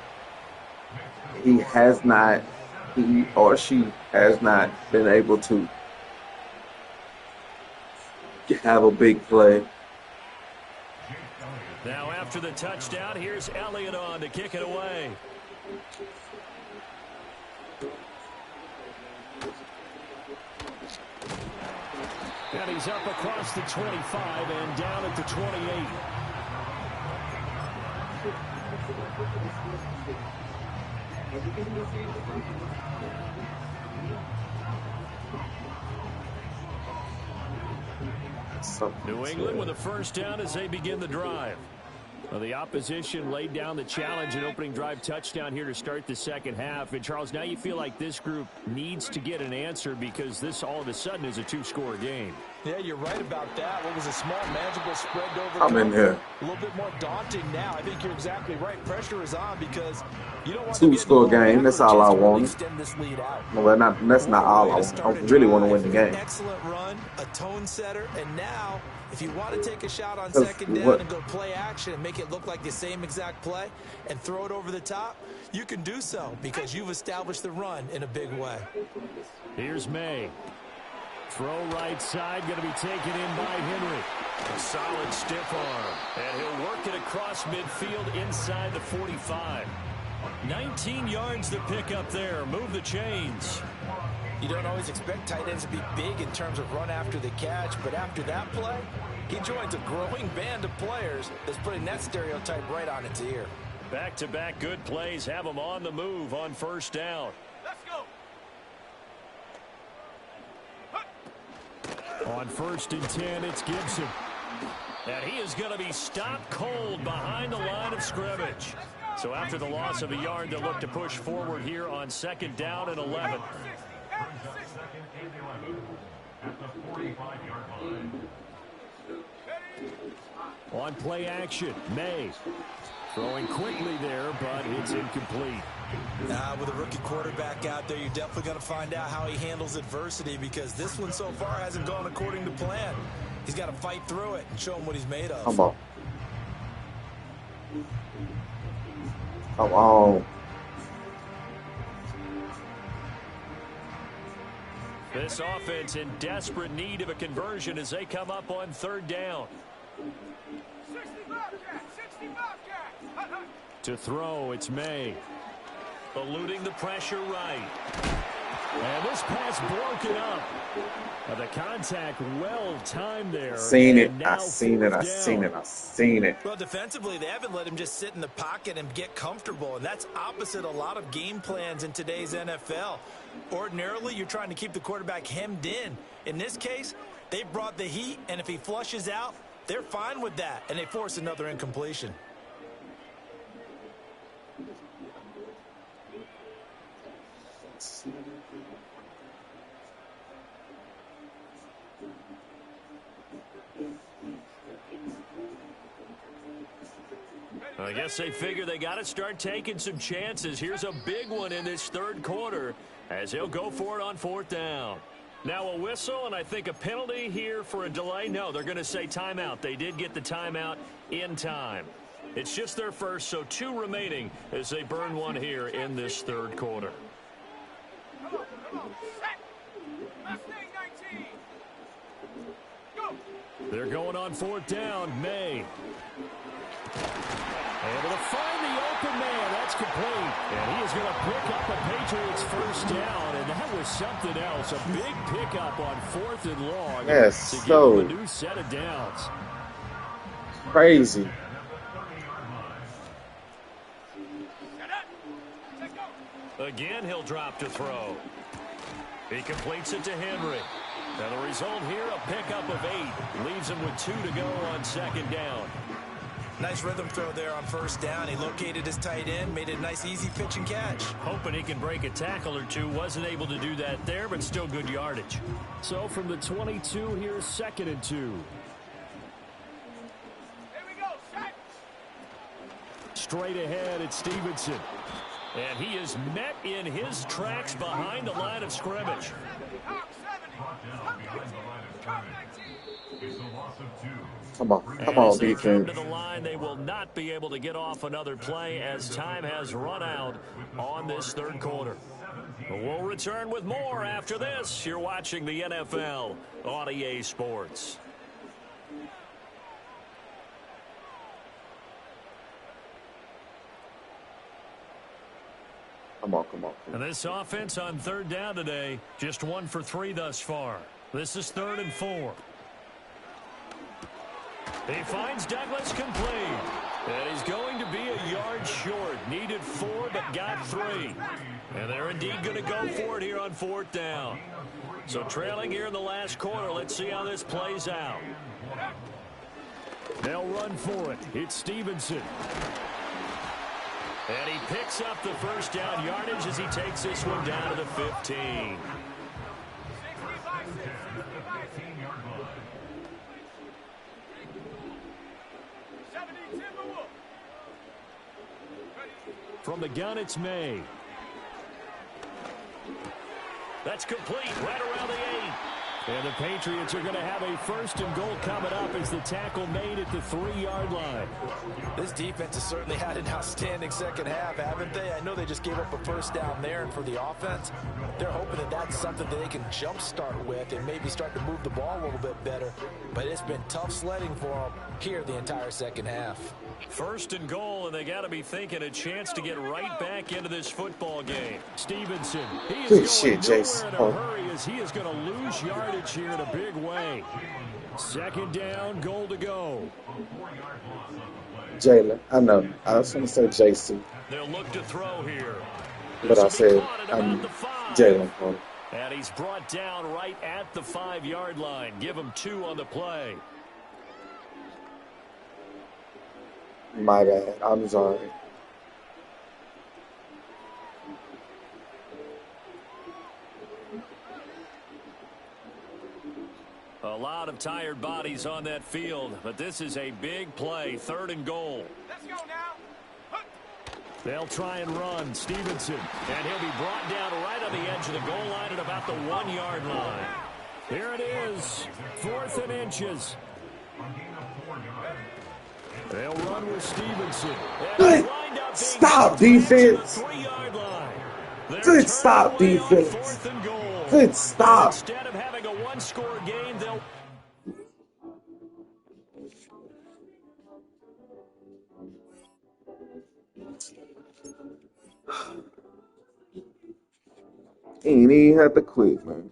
He or she has not been able to have a big play. Now after the touchdown, here's Elliott on to kick it away. And he's up across the 25 and down at the 28. New England with a 1st down as they begin the drive. Well, the opposition laid down the challenge and opening drive touchdown here to start the second half. And, Charles, now you feel like this group needs to get an answer because this all of a sudden is a two-score game. Yeah, you're right about that. What was a small, manageable spread over I'm in here. a little bit more daunting now. I think you're exactly right. Pressure is on because you don't want Two-score game. That's all I want. Extend this lead out. Well, that's not all I want. I really want to win the game. Excellent run, a tone setter, and now if you want to take a shot on second down and go play action and make it look like the same exact play and throw it over the top, you can do so because you've established the run in a big way. Here's May. Throw right side, going to be taken in by Henry. A solid stiff arm, and he'll work it across midfield inside the 45. 19 yards to pick up there. Move the chains. You don't always expect tight ends to be big in terms of run after the catch, but after that play, he joins a growing band of players that's putting that stereotype right on its ear. Back-to-back good plays have them on the move on first down. Let's go. On 1st and 10, it's Gibson. And he is going to be stopped cold behind the line of scrimmage. So after the loss of a yard, they'll look to push forward here on 2nd down and 11. On play action, May. Throwing quickly there, but it's incomplete. With a rookie quarterback out there, you're definitely going to find out how he handles adversity because this one so far hasn't gone according to plan. He's got to fight through it and show him what he's made of. Come on. Come on. This offense in desperate need of a conversion as they come up on 3rd down. 65 Jack, 65 Jack. To throw, it's May. Eluding the pressure right. And this pass broken up. The contact well timed there. Seen it. I seen it. Well, defensively, they haven't let him just sit in the pocket and get comfortable, and that's opposite a lot of game plans in today's NFL. Ordinarily, you're trying to keep the quarterback hemmed in. In this case, they brought the heat, and if he flushes out, they're fine with that, and they force another incompletion. I guess they figure they got to start taking some chances. Here's a big one in this 3rd quarter as he'll go for it on 4th down. Now a whistle and I think a penalty here for a delay. No, they're going to say timeout. They did get the timeout in time. It's just their first, so 2 remaining as they burn one here in this 3rd quarter. Come on, set. Mustang 19. Go. They're going on 4th down. May. Able to find the open man. That's complete. And he is going to pick up a Patriots first down. And that was something else. A big pickup on 4th and long. Yes, to give so him a new set of downs. Crazy. Again, he'll drop to throw. He completes it to Henry. And the result here, a pickup of 8. Leaves him with 2 to go on 2nd down. Nice rhythm throw there on 1st down. He located his tight end, made it a nice, easy pitch and catch. Hoping he can break a tackle or 2. Wasn't able to do that there, but still good yardage. So from the 22, here's 2nd and 2. Here we go, set. Straight ahead, it's Stevenson. And he is met in his tracks behind the line of scrimmage. Come on, defense. To the line, they will not be able to get off another play as time has run out on this 3rd quarter. We'll return with more after this. You're watching the NFL on EA Sports. Come on. And this offense on 3rd down today, just 1 for 3 thus far. This is 3rd and 4. He finds Douglas complete. And he's going to be a yard short. Needed 4, but got 3. And they're indeed going to go for it here on 4th down. So trailing here in the last quarter. Let's see how this plays out. They'll run for it. It's Stevenson. And he picks up the first down yardage as he takes this one down to the 15. 70 Timberwolves. From the gun, it's May. That's complete right around the 8. And the Patriots are going to have a 1st and goal coming up as the tackle made at the 3-yard line. This defense has certainly had an outstanding second half, haven't they? I know they just gave up a first down there, and for the offense, they're hoping that that's something that they can jumpstart with and maybe start to move the ball a little bit better. But it's been tough sledding for them here the entire second half. 1st and goal, and they got to be thinking a chance to get right back into this football game. Stevenson, he is Good going shit, Jason. nowhere in a hurry as he is going to lose yardage here in a big way. 2nd down, goal to go. Jalen, I know. I was going to say Jason, They'll look to throw here. but I said I'm Jalen. And he's brought down right at the 5-yard line. Give him 2 on the play. My bad. I'm sorry. A lot of tired bodies on that field, but this is a big play. 3rd and goal. Let's go now. They'll try and run. Stevenson. And he'll be brought down right on the edge of the goal line at about the 1-yard line. Here it is. 4th and inches. They'll run with Stevenson. Good stop, defense. Good stop, defense. Good stop. Instead of having a 1-score game, they'll... Ain't even have to quit, man.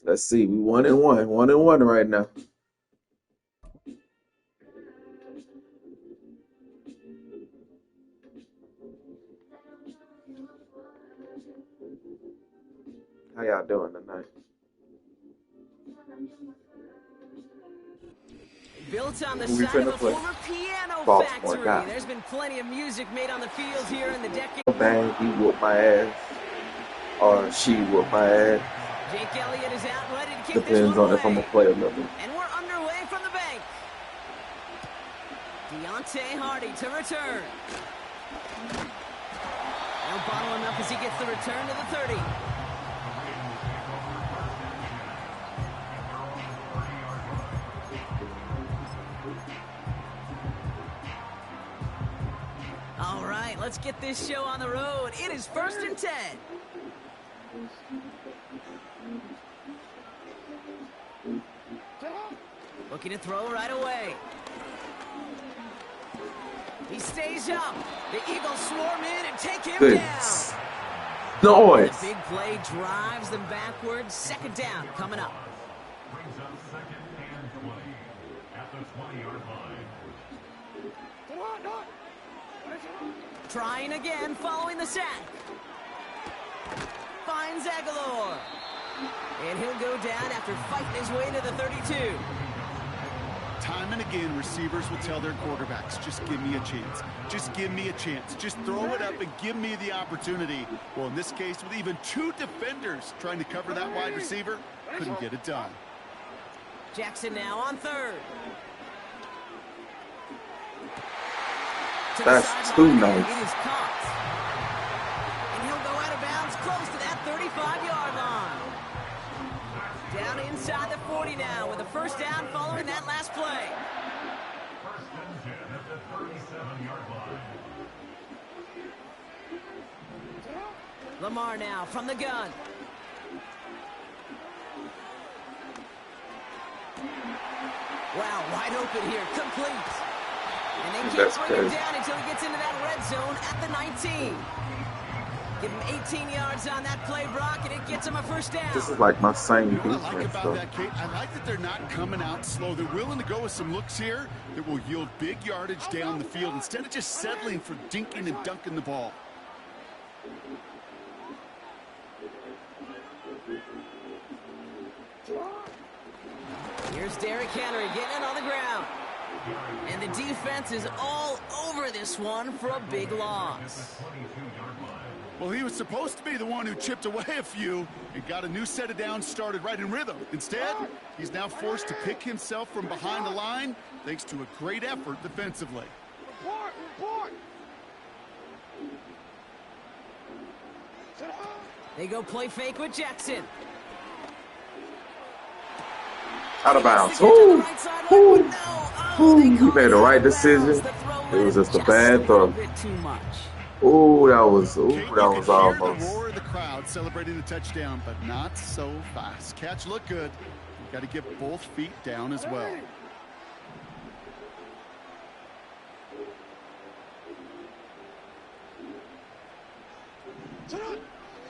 Let's see. We 1-1. 1-1 right now. How y'all doing tonight? Built on the Who we side of finna a play? former piano Baltimore factory. guy. There's been plenty of music made on the field here in the decade. Bang, he whooped my ass. Or she whooped my ass. Jake Elliott is out ready to kick this Depends one on if I'm away. going to play or not. And we're underway from the bank. Deontay Hardy to return. They'll bottle him up as he gets the return to the 30. All right, let's get this show on the road. It is 1st and 10. Looking to throw right away. He stays up. The Eagles swarm in and take him Good down. noise. The big play drives them backwards. 2nd down coming up. Brings up 2nd and 20 at the 20-yard line. Trying again following the sack. Finds Aguilar. And he'll go down after fighting his way to the 32. Time and again, receivers will tell their quarterbacks, just give me a chance. Just give me a chance. Just throw it up and give me the opportunity. Well, in this case, with even 2 defenders trying to cover that wide receiver, couldn't get it done. Jackson now on 3rd. That's too nice. It is caught. And he'll go out of bounds close to that 35-yard line. Down inside the 40 now with a 1st down following that last play. 1st and 10 at the 37-yard line. Lamar now from the gun. Wow, wide open here, complete. And they can't That's bring him crazy. down until he gets into that red zone at the 19. Give him 18 yards on that play, Brock, and it gets him a first down. This is like my same You know what I like defense, about though. that, Kate? I like that they're not coming out slow. They're willing to go with some looks here that will yield big yardage down the field instead of just settling for dinking and dunking the ball. Here's Derrick Henry getting it on the ground. And the defense is all over this one for a big loss. Well, he was supposed to be the one who chipped away a few and got a new set of downs started right in rhythm. Instead, he's now forced to pick himself from behind the line thanks to a great effort defensively. They go play fake with Jackson. Out of bounds. Ooh. Ooh. Ooh. He made the right decision. It was just a bad throw. Ooh, that was almost. The roar of the crowd celebrating the touchdown, but not so fast. Catch looked good. You got to get both feet down as well.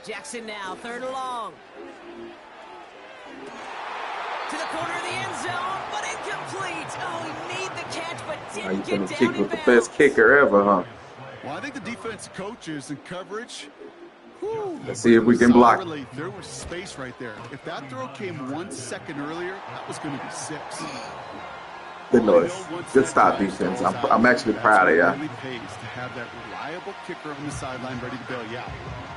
Jackson now, third and long. To the corner of the end zone, but incomplete. Oh, he made the catch, but didn't get down kick in with the bounds. best kicker ever, huh? Well, I think the defense coaches and coverage. Let's see if we can block. There was space right there. If that throw came 1 second earlier, that was going to be 6. Good noise. Good stop defense. I'm actually proud of you. It really pays to have that reliable kicker on the sideline ready to bail you out.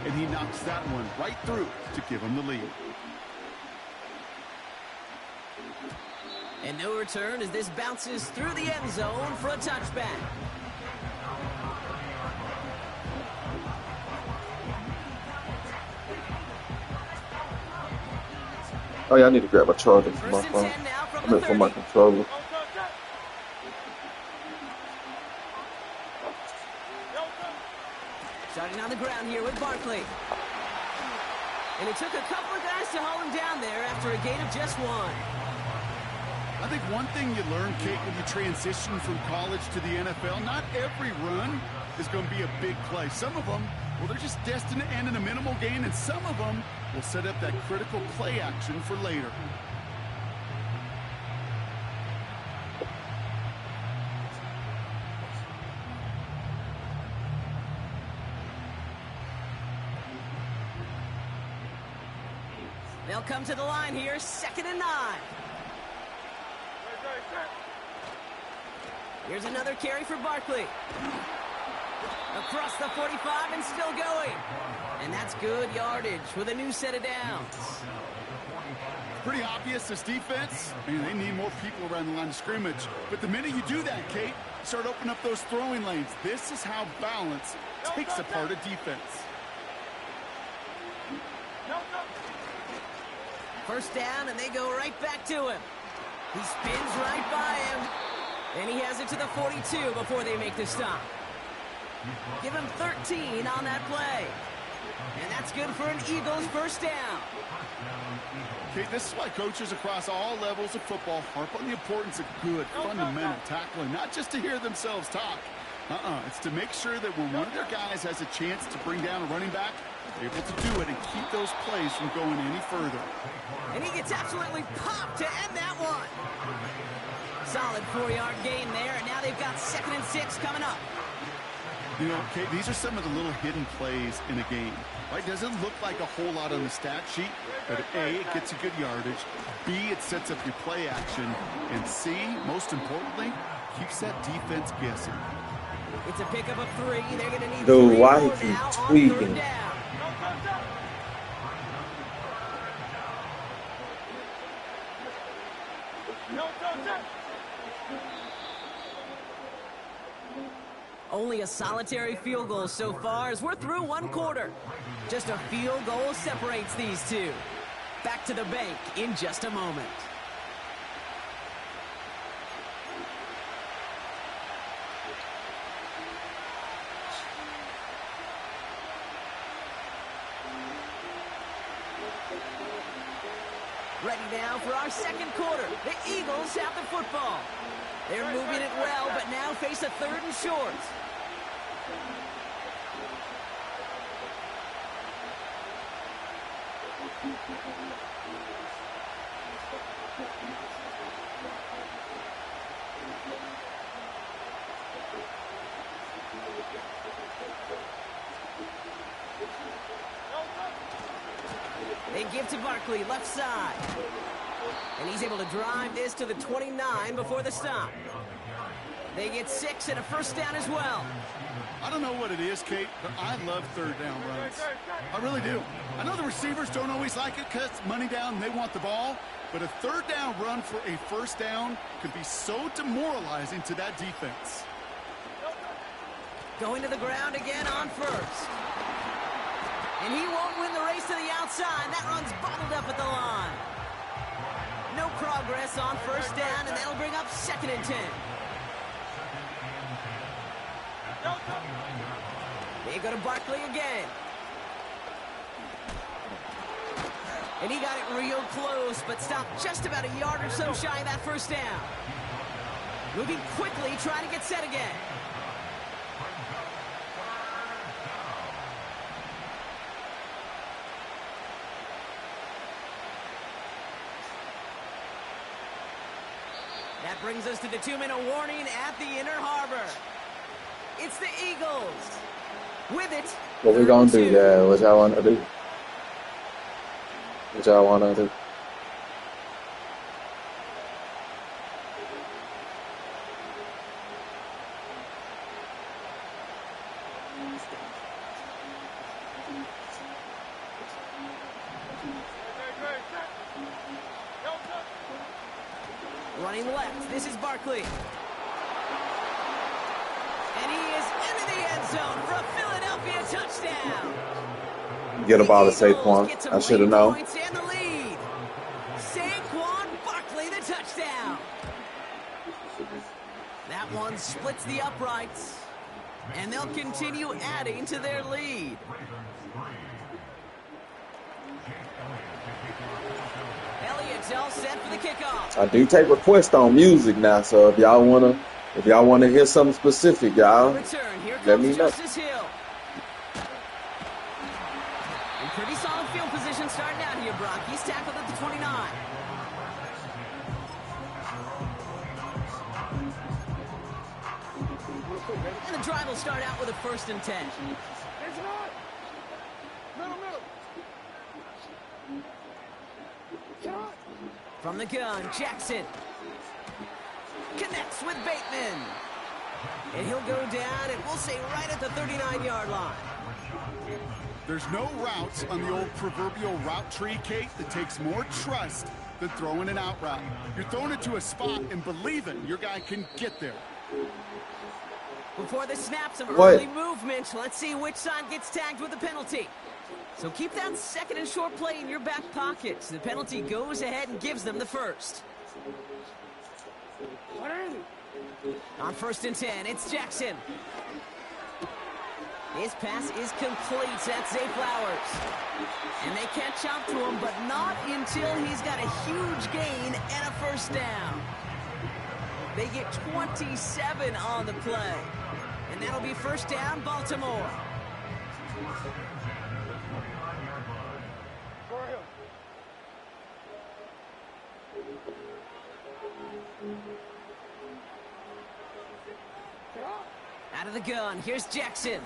And he knocks that one right through to give him the lead. And no return as this bounces through the end zone for a touchback. Oh yeah, I need to grab my charger from my First and phone. 10 now from I the meant for my 30. controller. Starting on the ground here with Barkley. And it took a couple of guys to haul him down there after a gain of just 1. I think one thing you learn, Kate, when you transition from college to the NFL, not every run is going to be a big play. Some of them, well, they're just destined to end in a minimal gain, and some of them will set up that critical play action for later. They'll come to the line here, 2nd and 9. Here's another carry for Barkley. Across the 45 and still going. And that's good yardage with a new set of downs. Pretty obvious, this defense, man, they need more people around the line of scrimmage. But the minute you do that, Kate, you start opening up those throwing lanes. This is how balance takes apart a defense. First down, and they go right back to him. He spins right by him. And he has it to the 42 before they make the stop. Give him 13 on that play. And that's good for an Eagles first down. Okay, this is why coaches across all levels of football harp on the importance of good, fundamental tackling, not just to hear themselves talk. It's to make sure that when one of their guys has a chance to bring down a running back, they're able to do it and keep those plays from going any further. And he gets absolutely popped to end that one. Solid 4-yard gain there, and now they've got 2nd and 6 coming up. You know, okay, these are some of the little hidden plays in a game. Right? Doesn't look like a whole lot on the stat sheet, but A, it gets you good yardage. B, it sets up your play action. And C, most importantly, keeps that defense guessing. It's a pickup of 3. They're going to need Dude, 3 why more he keep now on tweaking? 3rd down. Only a solitary field goal so far as we're through 1 quarter. Just a field goal separates these two. Back to the bank in just a moment. Ready now for our 2nd quarter. The Eagles have the football. They're moving it well, but now face a 3rd and short. They give to Barkley, left side. And he's able to drive this to the 29 before the stop. They get 6 and a first down as well. I don't know what it is, Kate, but I love third down runs. I really do. I know the receivers don't always like it because it's money down and they want the ball, but a third down run for a first down could be so demoralizing to that defense. Going to the ground again on first. And he won't win the race to the outside. That run's bottled up at the line. No progress on first down, and that'll bring up 2nd and 10. They go to Barkley again. And he got it real close, but stopped just about a yard or so shy of that first down. Moving quickly, trying to get set again. That brings us to the 2-minute warning at the Inner Harbor. It's the Eagles. With it, what we gonna do, guys? What y'all wanna do? What y'all wanna do? Running left, this is Barkley. And he is into the end zone for a Philadelphia touchdown. Get a ball to Saquon. I should have known. And the lead. Saquon Barkley, the touchdown. That one splits the uprights. And they'll continue adding to their lead. Elliott's all set for the kickoff. I do take requests on music now, so if y'all wanna hear something specific, y'all let me know. Justice Hill. In pretty solid field position starting out here, Brock. He's tackled at the 29. And the drive will start out with a 1st and 10. From the gun, Jackson connects with Bateman. And he'll go down, and we'll say right at the 39-yard line. There's no routes on the old proverbial route tree, Kate, that takes more trust than throwing an out route. You're throwing it to a spot and believing your guy can get there. Before the snap, some early movement. Let's see which side gets tagged with the penalty. So keep that 2nd and short play in your back pocket. The penalty goes ahead and gives them the first. On 1st and 10, it's Jackson. His pass is complete. That's Zay Flowers. And they catch up to him, but not until he's got a huge gain and a first down. They get 27 on the play. And that'll be first down, Baltimore. Out of the gun, here's Jackson.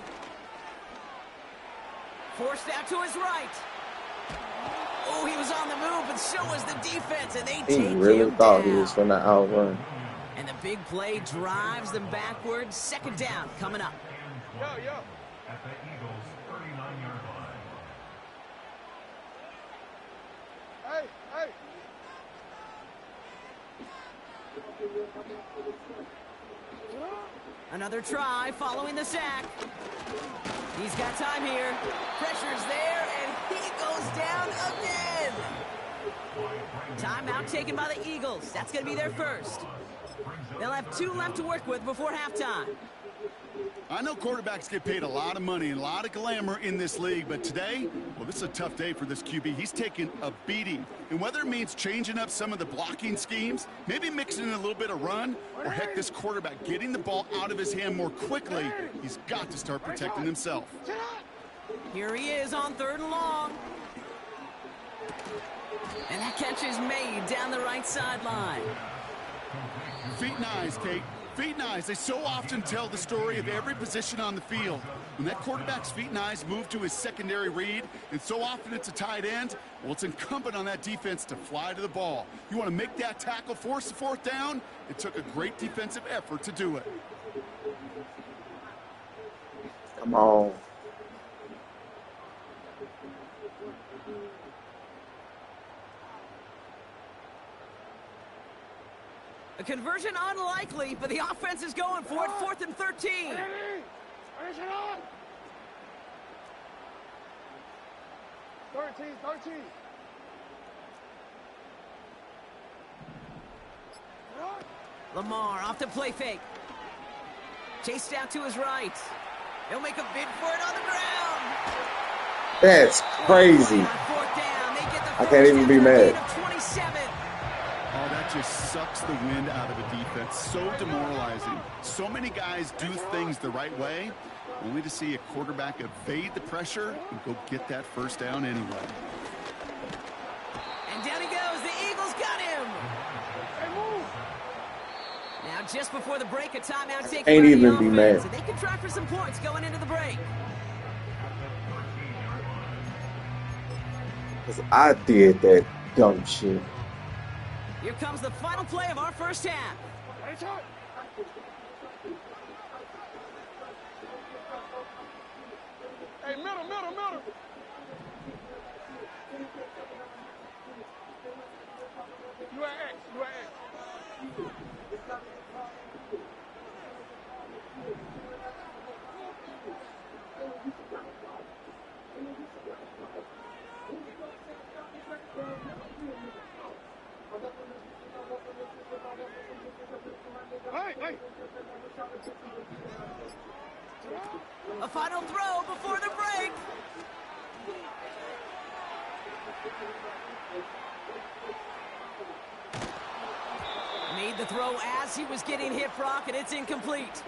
Forced out to his right. Oh, he was on the move, but so was the defense, and they take him down. He really thought he was going to outrun. And the big play drives them backwards. 2nd down coming up. Yo. At the Eagles' 39-yard line. Hey. Another try following the sack. He's got time here. Pressure's there, and he goes down again. Timeout taken by the Eagles. That's going to be their first. They'll have 2 left to work with before halftime. I know quarterbacks get paid a lot of money and a lot of glamour in this league, but today, well, this is a tough day for this QB. He's taking a beating. And whether it means changing up some of the blocking schemes, maybe mixing in a little bit of run, or heck, this quarterback getting the ball out of his hand more quickly, he's got to start protecting himself. Here he is on 3rd and long. And that catch is made down the right sideline. Feet and eyes, Kate. Feet and eyes. They so often tell the story of every position on the field. When that quarterback's feet and eyes move to his secondary read, and so often it's a tight end, well, it's incumbent on that defense to fly to the ball. You want to make that tackle, force the fourth down? It took a great defensive effort to do it. Come on. A conversion unlikely, but the offense is going for it. 4th and 13. 13. Lamar off the play fake. Chased out to his right. He'll make a bid for it on the ground. That's crazy. I can't even be mad. Oh, that just sucks the wind out of a defense. So demoralizing. So many guys do things the right way, only to see a quarterback evade the pressure and go get that first down anyway. And down he goes. The Eagles got him. Now, just before the break, a timeout taken Ain't by even the be offense, mad. so they can try for some points going into the break. Because I did that dumb shit. Here comes the final play of our first half. Hey, middle. You at X. Hey. A final throw before the break. Made the throw as he was getting hit, Brock, and it's incomplete.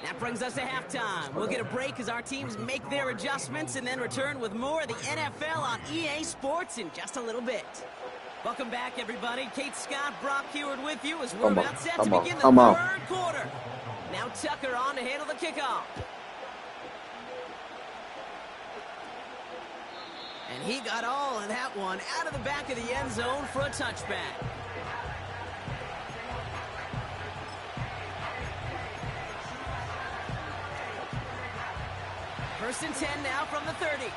That brings us to halftime. We'll get a break as our teams make their adjustments and then return with more of the NFL on EA Sports in just a little bit. Welcome back, everybody. Kate Scott, Brock Heward with you as we're about set to begin the third quarter. Now Tucker on to handle the kickoff. And he got all of that one out of the back of the end zone for a touchback. First and 10 now from the 30.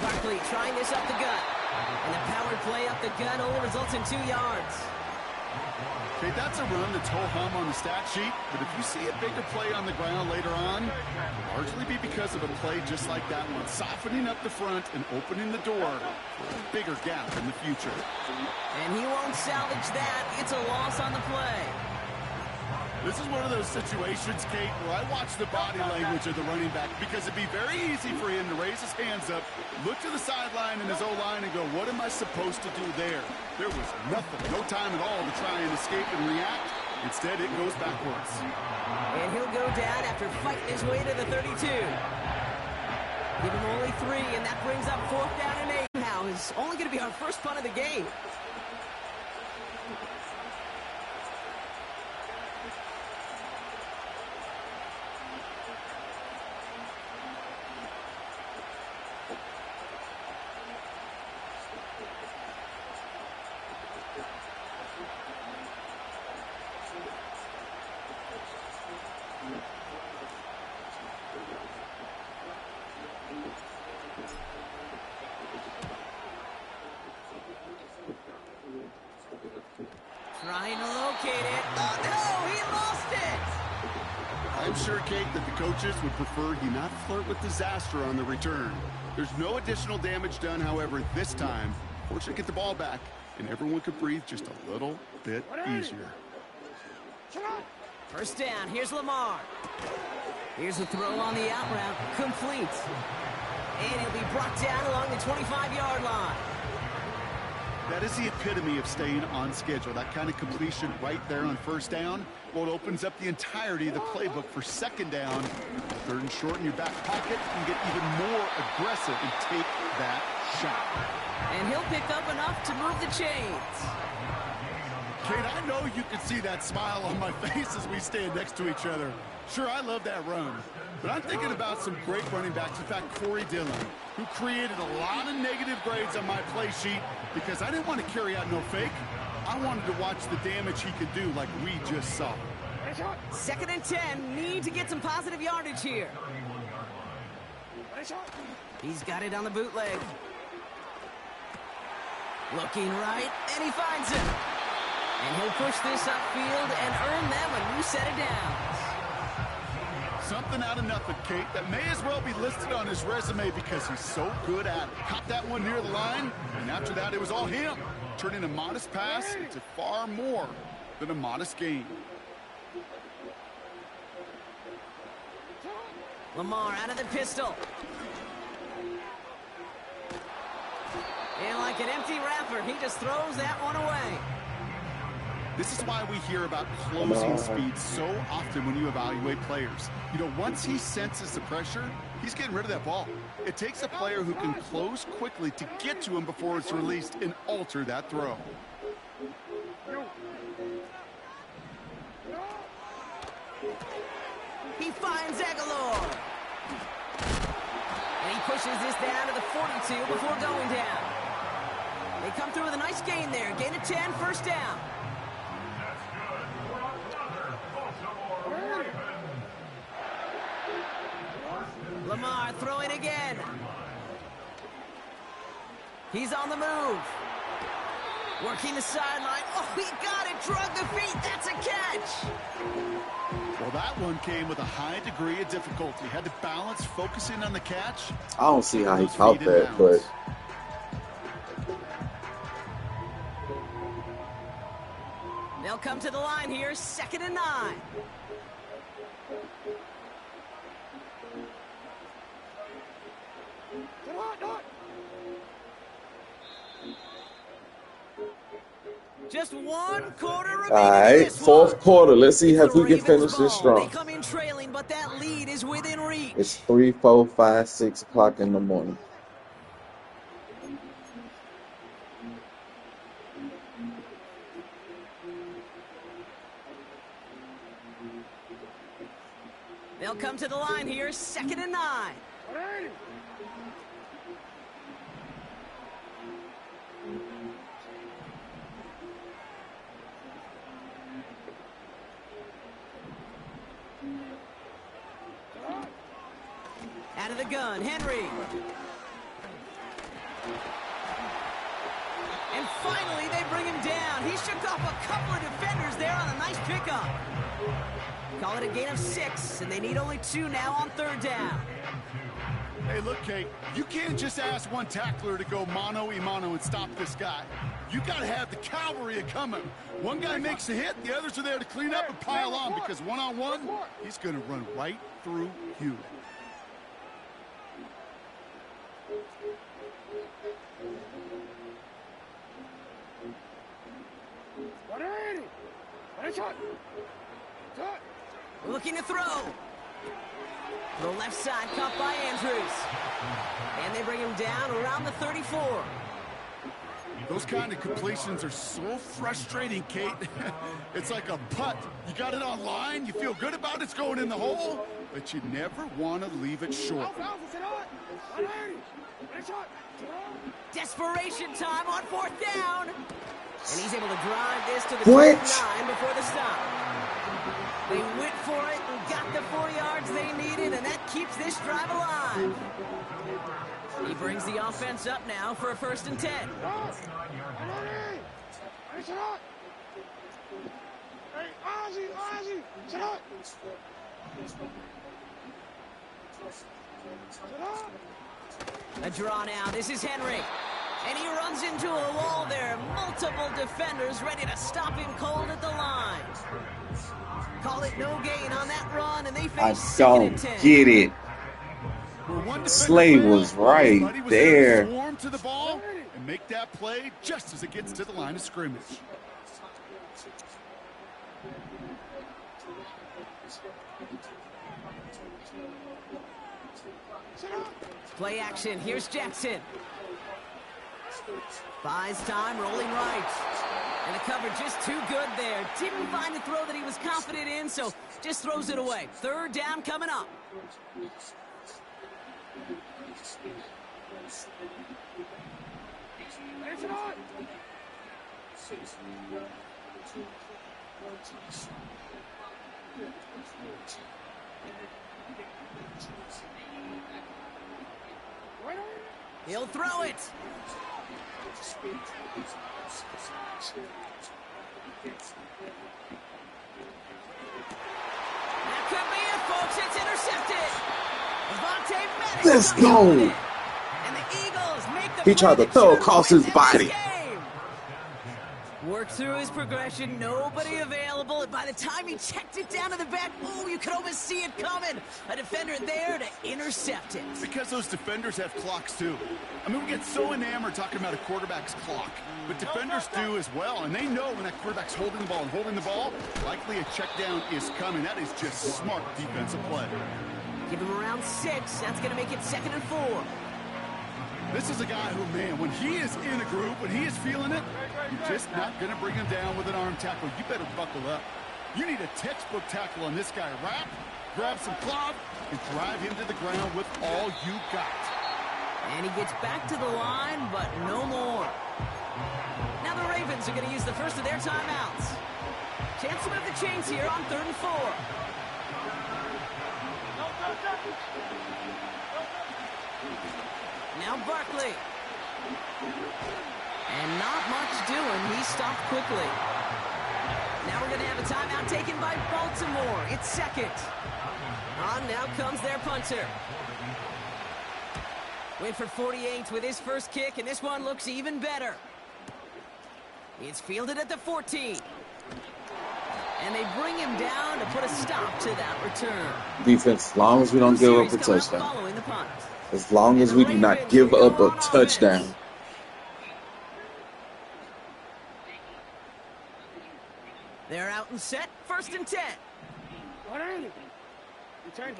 Barkley trying this up the gut. And the powered play up the gut only results in 2 yards. Okay, that's a run that's ho-hum on the stat sheet, but if you see a bigger play on the ground later on, it'll largely be because of a play just like that one, softening up the front and opening the door for a bigger gap in the future. And he won't salvage that. It's a loss on the play. This is one of those situations, Kate, where I watch the body language of the running back because it'd be very easy for him to raise his hands up, look to the sideline and his O-line and go, what am I supposed to do there? There was nothing, no time at all to try and escape and react. Instead, it goes backwards. And he'll go down after fighting his way to the 32. Give him only 3, and that brings up 4th down and 8. Now is only going to be our first punt of the game. Trying to locate it. Oh, no, he lost it. I'm sure, Kate, that the coaches would prefer he not flirt with disaster on the return. There's no additional damage done, however, this time. Fortunately, get the ball back, and everyone could breathe just a little bit easier. First down, here's Lamar. Here's the throw on the out route, complete. And he'll be brought down along the 25-yard line. That is the epitome of staying on schedule. That kind of completion right there on first down. Well, it opens up the entirety of the playbook for second down. Third and short in your back pocket. You can get even more aggressive and take that shot. And he'll pick up enough to move the chains. Kate, I know you can see that smile on my face as we stand next to each other. Sure, I love that run. But I'm thinking about some great running backs. In fact, Corey Dillon, who created a lot of negative grades on my play sheet because I didn't want to carry out no fake. I wanted to watch the damage he could do like we just saw. 2nd and 10. Need to get some positive yardage here. He's got it on the bootleg. Looking right, and he finds it. And he'll push this upfield and earn them a new set of downs. Something out of nothing, Kate, that may as well be listed on his resume because he's so good at it. Caught that one near the line, and after that, it was all him. Turning a modest pass into far more than a modest gain. Lamar out of the pistol. And like an empty wrapper, he just throws that one away. This is why we hear about closing speed so often when you evaluate players. You know, once he senses the pressure, he's getting rid of that ball. It takes a player who can close quickly to get to him before it's released and alter that throw. He finds Aguilar. And he pushes this down to the 42 before going down. They come through with a nice gain there. Gain of 10, first down. Lamar throwing again. He's on the move. Working the sideline. Oh, he got it. Drug the feet. That's a catch. Well, that one came with a high degree of difficulty. Had to balance focusing on the catch. I don't see how he caught that, but they'll come to the line here, 2nd and 9. Just 1 quarter remaining. All right, 4th quarter. Let's see if we can finish this They strong. come in trailing, but that lead is within reach. It's 3, 4, 5, 6 o'clock in the morning. They'll come to the line here, 2nd and 9. Out of the gun, Henry. And finally, they bring him down. He shook off a couple of defenders there on a nice pickup. Call it a gain of 6, and they need only 2 now on 3rd down. Hey, look, Kate, you can't just ask one tackler to go mano-a-mano and stop this guy. You got to have the cavalry coming. One guy makes a hit, the others are there to clean up and pile on because one-on-one, he's going to run right through you. Looking to throw. The left side caught by Andrews. And they bring him down around the 34. Those kind of completions are so frustrating, Kate. It's like a putt. You got it on line, you feel good about it's going in the hole, but you never want to leave it short. Desperation time on 4th down. And he's able to drive this to the 9 before the stop. They went for it and got the 4 yards they needed, and that keeps this drive alive. He brings the offense up now for a 1st and 10. A draw now. This is Henry. And he runs into a wall there. Multiple defenders ready to stop him cold at the line. Call it no gain on that run, and they face 2nd and 10. Get it. Slade was right there. To the ball, and make that play just as it gets to the line of scrimmage. Play action. Here's Jackson. Buys time, rolling right. And the cover just too good there. Didn't find a throw that he was confident in, so just throws it away. Third down coming up. He'll throw it. That could be it, folks. It's intercepted. Madden. Let's go. And the Eagles make the He tried to throw across his body. Worked through his progression, nobody available, and by the time he checked it down to the back, oh, you could almost see it coming. A defender there to intercept it. Because those defenders have clocks too. I mean, we get so enamored talking about a quarterback's clock, but defenders do as well, and they know when that quarterback's holding the ball, likely a check down is coming. That is just smart defensive play. Give him around 6. That's going to make it 2nd and 4. This is a guy who, man, when he is in a group, when he is feeling it, you're just not going to bring him down with an arm tackle. You better buckle up. You need a textbook tackle on this guy. Wrap, grab some cloth, and drive him to the ground with all you got. And he gets back to the line, but no more. Now the Ravens are going to use the first of their timeouts. Chance to move the chains here on 3rd and 4. Now Barkley. And not much doing. He stopped quickly. Now we're going to have a timeout taken by Baltimore. It's 2nd. On now comes their punter. Went for 48 with his first kick, and this one looks even better. It's fielded at the 14. And they bring him down to put a stop to that return. Defense, as long as we don't give up a touchdown. As long as we do not give up a touchdown. They're out and set. 1st and 10. What are you? Return.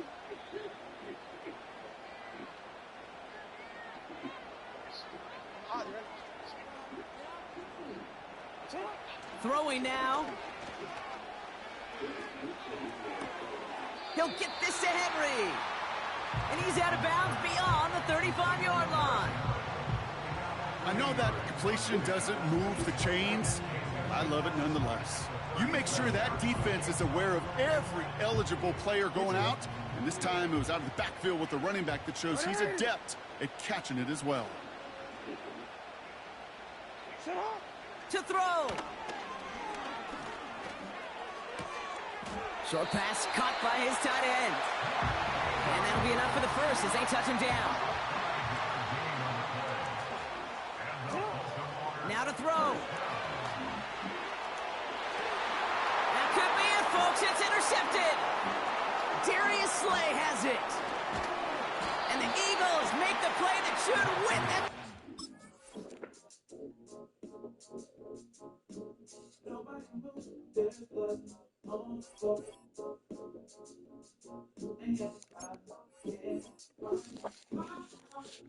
Throwing now. He'll get this to Henry. And he's out of bounds beyond the 35-yard line. I know that completion doesn't move the chains. I love it nonetheless. You make sure that defense is aware of every eligible player going out. And this time it was out of the backfield with the running back that shows he's adept at catching it as well. To throw. Short pass caught by his tight end. And that'll be enough for the first as they touch him down. Now to throw. That could be it, folks. It's intercepted. Darius Slay has it. And the Eagles make the play that should win them.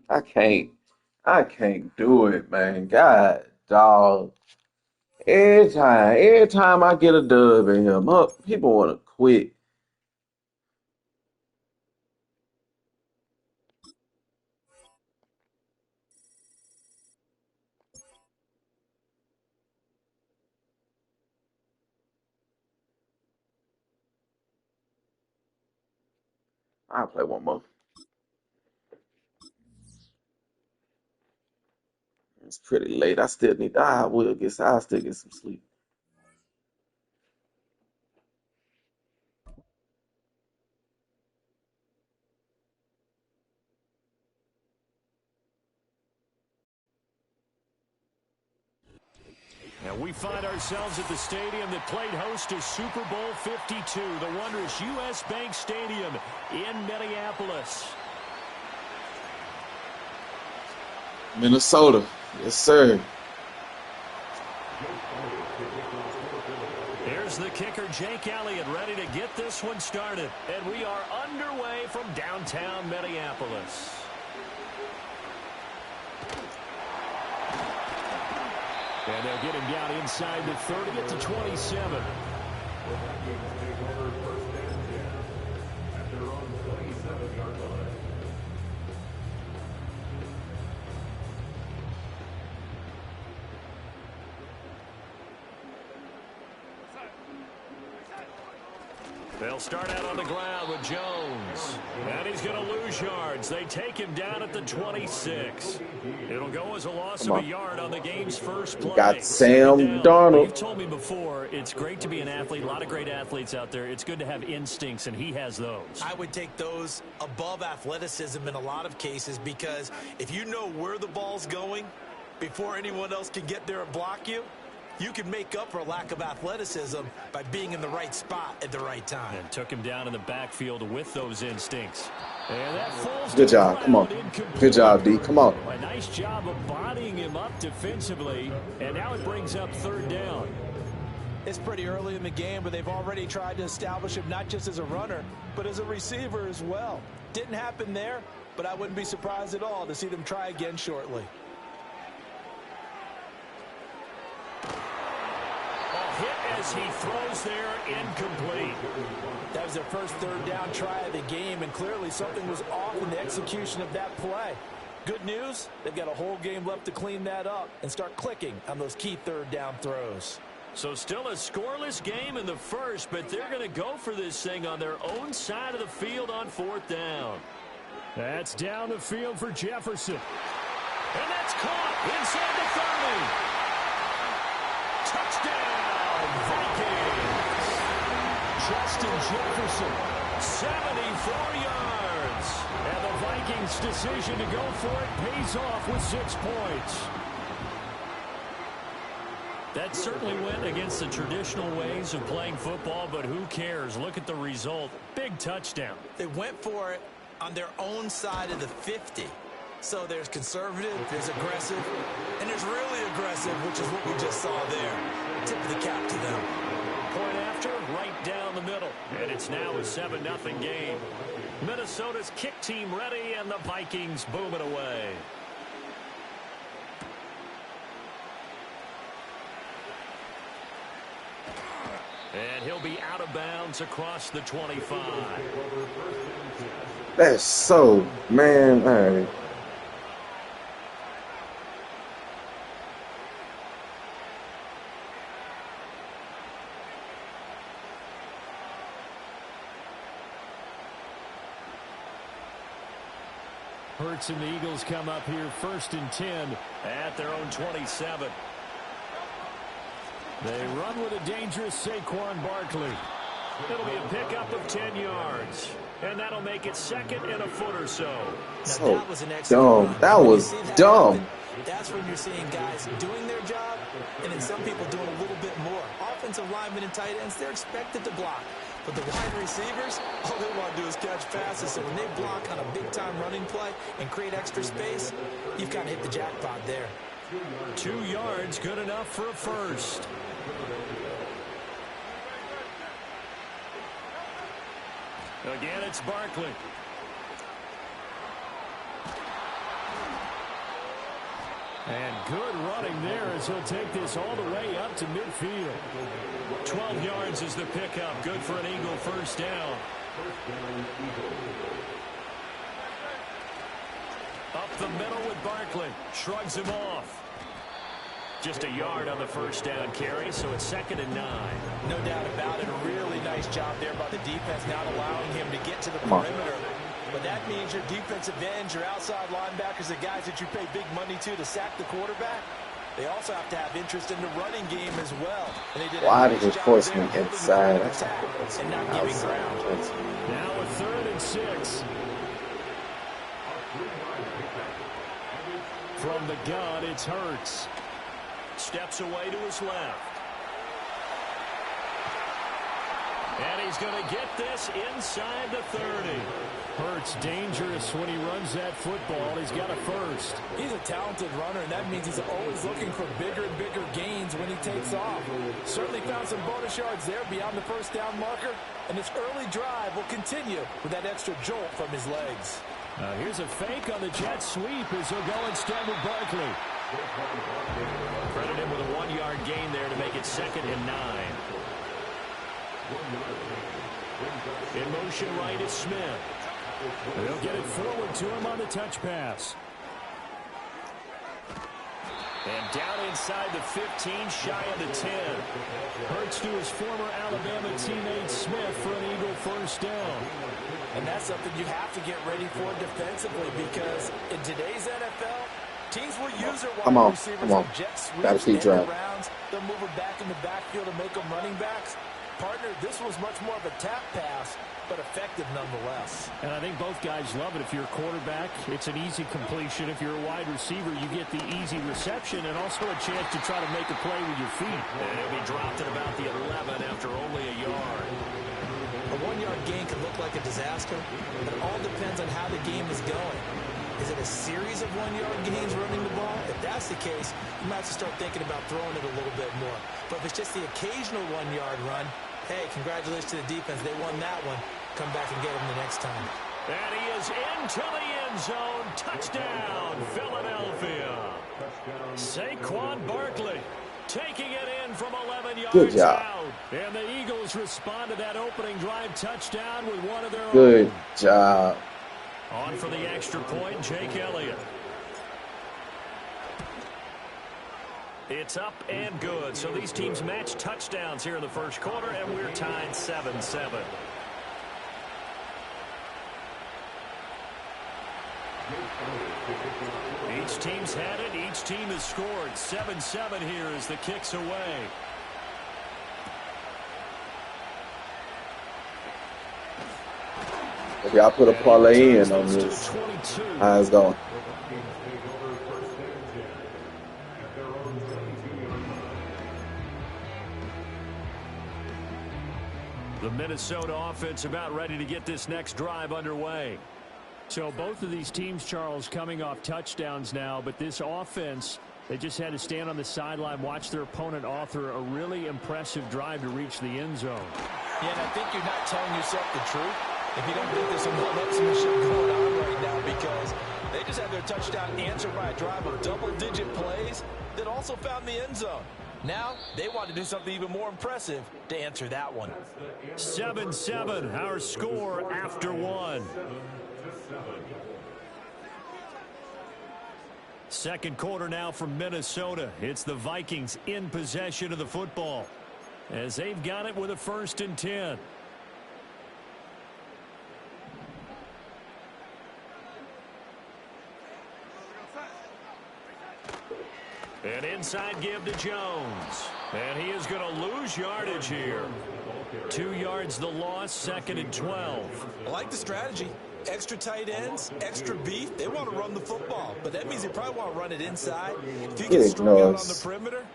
I can't do it, man. God, dog. Every time I get a dub in here, people want to quit. I'll play one more. It's pretty late. I'll still get some sleep. And we find ourselves at the stadium that played host to Super Bowl 52, the wondrous U.S. Bank Stadium in Minneapolis. Minnesota. Yes, sir. Here's the kicker, Jake Elliott, ready to get this one started. And we are underway from downtown Minneapolis. And they'll get him down inside the 30 at the 27. They'll start out on the ground with Jones. And he's going to lose yards. They take him down at the 26. It'll go as a loss of a yard on the game's first play. Got Sam Darnold. You've told me before, it's great to be an athlete. A lot of great athletes out there. It's good to have instincts, and he has those. I would take those above athleticism in a lot of cases, because if you know where the ball's going before anyone else can get there and block you, you can make up for a lack of athleticism by being in the right spot at the right time. And took him down in the backfield with those instincts. And that falls Good job. Come on. Good job, D. Come on. A nice job of bodying him up defensively. And now it brings up third down. It's pretty early in the game, but they've already tried to establish him not just as a runner, but as a receiver as well. Didn't happen there, but I wouldn't be surprised at all to see them try again shortly. Hit as he throws there, incomplete. That was their first third down try of the game, and clearly something was off in the execution of that play. Good news, they've got a whole game left to clean that up and start clicking on those key third down throws. So still a scoreless game in the first, but they're going to go for this thing on their own side of the field on fourth down. That's down the field for Jefferson. And that's caught inside the 30. Touchdown! Vikings. Justin Jefferson, 74 yards. And the Vikings' decision to go for it pays off with 6 points. That certainly went against the traditional ways of playing football, but who cares? Look at the result. Big touchdown. They went for it on their own side of the 50. So there's conservative, there's aggressive, and there's really aggressive, which is what we just saw there. Tip of the cap to them. Point after, right down the middle. And it's now a 7-0 game. Minnesota's kick team ready, and the Vikings boom it away. And he'll be out of bounds across the 25. That's so, man, all right. Hurts and the Eagles come up here 1st and 10 at their own 27. They run with a dangerous Saquon Barkley. It'll be a pickup of 10 yards. And that'll make it 2nd and a foot or so. So that was an dumb. That was dumb. That's when you're seeing guys doing their job, and then some people doing a little bit more. Offensive linemen and tight ends, they're expected to block. But the wide receivers, all they want to do is catch passes. So when they block on a big-time running play and create extra space, you've kind of hit the jackpot there. 2 yards, good enough for a first. Again, it's Barkley. And good running there as he'll take this all the way up to midfield. 12 yards is the pickup. Good for an Eagle first down. Up the middle with Barkley. Shrugs him off. Just a yard on the first down carry, so it's 2nd and 9. No doubt about it. A really nice job there by the defense, not allowing him to get to the perimeter. But that means your defensive ends, your outside linebackers, the guys that you pay big money to sack the quarterback, they also have to have interest in the running game as well. And they did why did he force me inside? And not giving ground. Now a 3rd and 6. From the gun, it's Hurts. Steps away to his left. And he's going to get this inside the 30. Hurts dangerous when he runs that football. He's got a first. He's a talented runner, and that means he's always looking for bigger and bigger gains when he takes off. Certainly found some bonus yards there beyond the first down marker, and this early drive will continue with that extra jolt from his legs. Here's a fake on the jet sweep as he'll go instead with Barkley. Credit him with a 1-yard gain there to make it 2nd and 9. In motion right is Smith. They'll get it forward to him on the touch pass. And down inside the 15, shy of the 10. Hurts to his former Alabama teammate Smith for an Eagle first down. And that's something you have to get ready for defensively, because in today's NFL, teams will use their wide receivers on jet sweeps and rounds. They'll move them back in the backfield and make them running backs. Partner, this was much more of a tap pass, but effective nonetheless. And I think both guys love it. If you're a quarterback, it's an easy completion. If you're a wide receiver, you get the easy reception and also a chance to try to make a play with your feet. And it'll be dropped at about the 11 after only a yard. A 1-yard gain can look like a disaster, but it all depends on how the game is going. Is it a series of 1-yard gains running the ball? If that's the case, you might have to start thinking about throwing it a little bit more. But if it's just the occasional 1-yard run, hey, congratulations to the defense. They won that one. Come back and get them the next time. And he is into the end zone. Touchdown, Philadelphia. Saquon Barkley taking it in from 11 yards out. And the Eagles respond to that opening drive touchdown with one of their own. Good job. On for the extra point, Jake Elliott. It's up and good. So these teams match touchdowns here in the first quarter, and we're tied 7-7. Each team's had it. Each team has scored. 7-7 here as the kick's away. If y'all put a parlay in on this, how's it going? The Minnesota offense about ready to get this next drive underway. So both of these teams, Charles, coming off touchdowns now, but this offense, they just had to stand on the sideline, watch their opponent author a really impressive drive to reach the end zone. Yeah, and I think you're not telling yourself the truth if you don't think there's some one-upsmanship going on right now, because they just had their touchdown answered by a drive of double-digit plays that also found the end zone. Now, they want to do something even more impressive to answer that one. 7-7, our score after one. Second quarter now from Minnesota. It's the Vikings in possession of the football as they've got it with a 1st and 10. An inside give to Jones. And he is going to lose yardage here. 2 yards the loss, 2nd and 12. I like the strategy. Extra tight ends, extra beef. They want to run the football, but that means they probably want to run it inside. If you get strung out on the perimeter,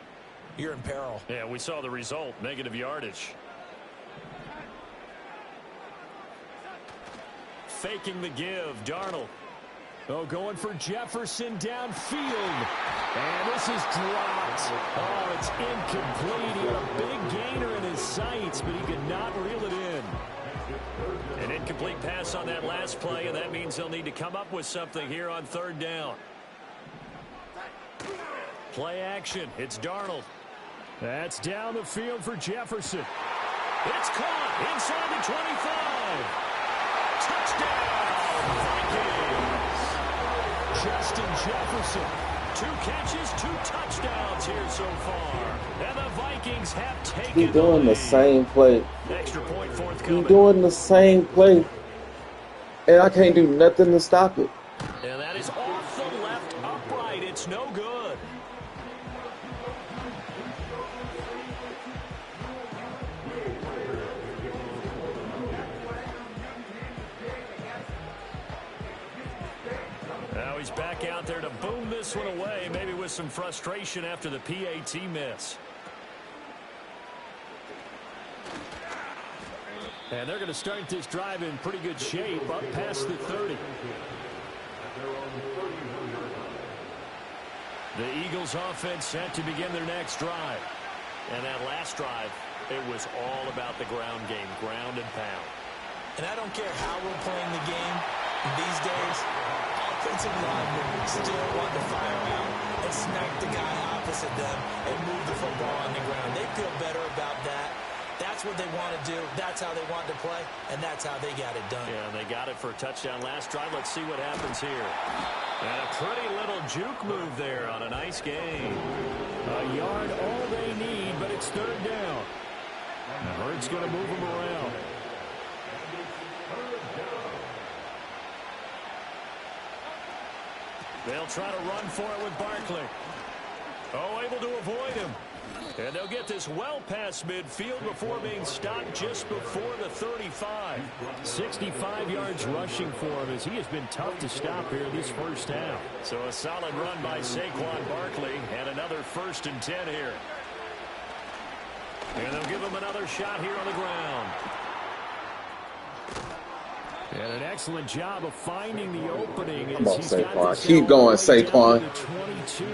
you're in peril. Yeah, we saw the result, negative yardage. Faking the give, Darnold. Oh, going for Jefferson downfield. And this is dropped. Oh, it's incomplete. He had a big gainer in his sights, but he could not reel it in. An incomplete pass on that last play, and that means they'll need to come up with something here on 3rd down. Play action. It's Darnold. That's down the field for Jefferson. It's caught inside the 25. Touchdown, Vikings. Justin Jefferson. 2 catches, 2 touchdowns here so far. And the Vikings have taken He's doing the same play. Extra point forthcoming. He's doing the same play. And I can't do nothing to stop it. And that is off the left upright. It's no good. Now he's back out there to boom this one away, maybe with some frustration after the PAT miss. And they're going to start this drive in pretty good shape, up past the 30. The Eagles offense set to begin their next drive. And that last drive, it was all about the ground game, ground and pound. And I don't care how we're playing the game these days, offensive linemen still want to fire out and snipe the guy opposite them and move the football on the ground. They feel better about that. That's what they want to do. That's how they want to play, and that's how they got it done. Yeah, and they got it for a touchdown last drive. Let's see what happens here. And a pretty little juke move there on a nice game. A yard, all they need, but it's third down. Now Hurts going to move them around. They'll try to run for it with Barkley. Oh, able to avoid him. And they'll get this well past midfield before being stopped just before the 35. 65 yards rushing for him as he has been tough to stop here this first half. So a solid run by Saquon Barkley and another 1st and 10 here. And they'll give him another shot here on the ground. And an excellent job of finding the opening. Come on, Saquon. Keep going, Saquon. 22.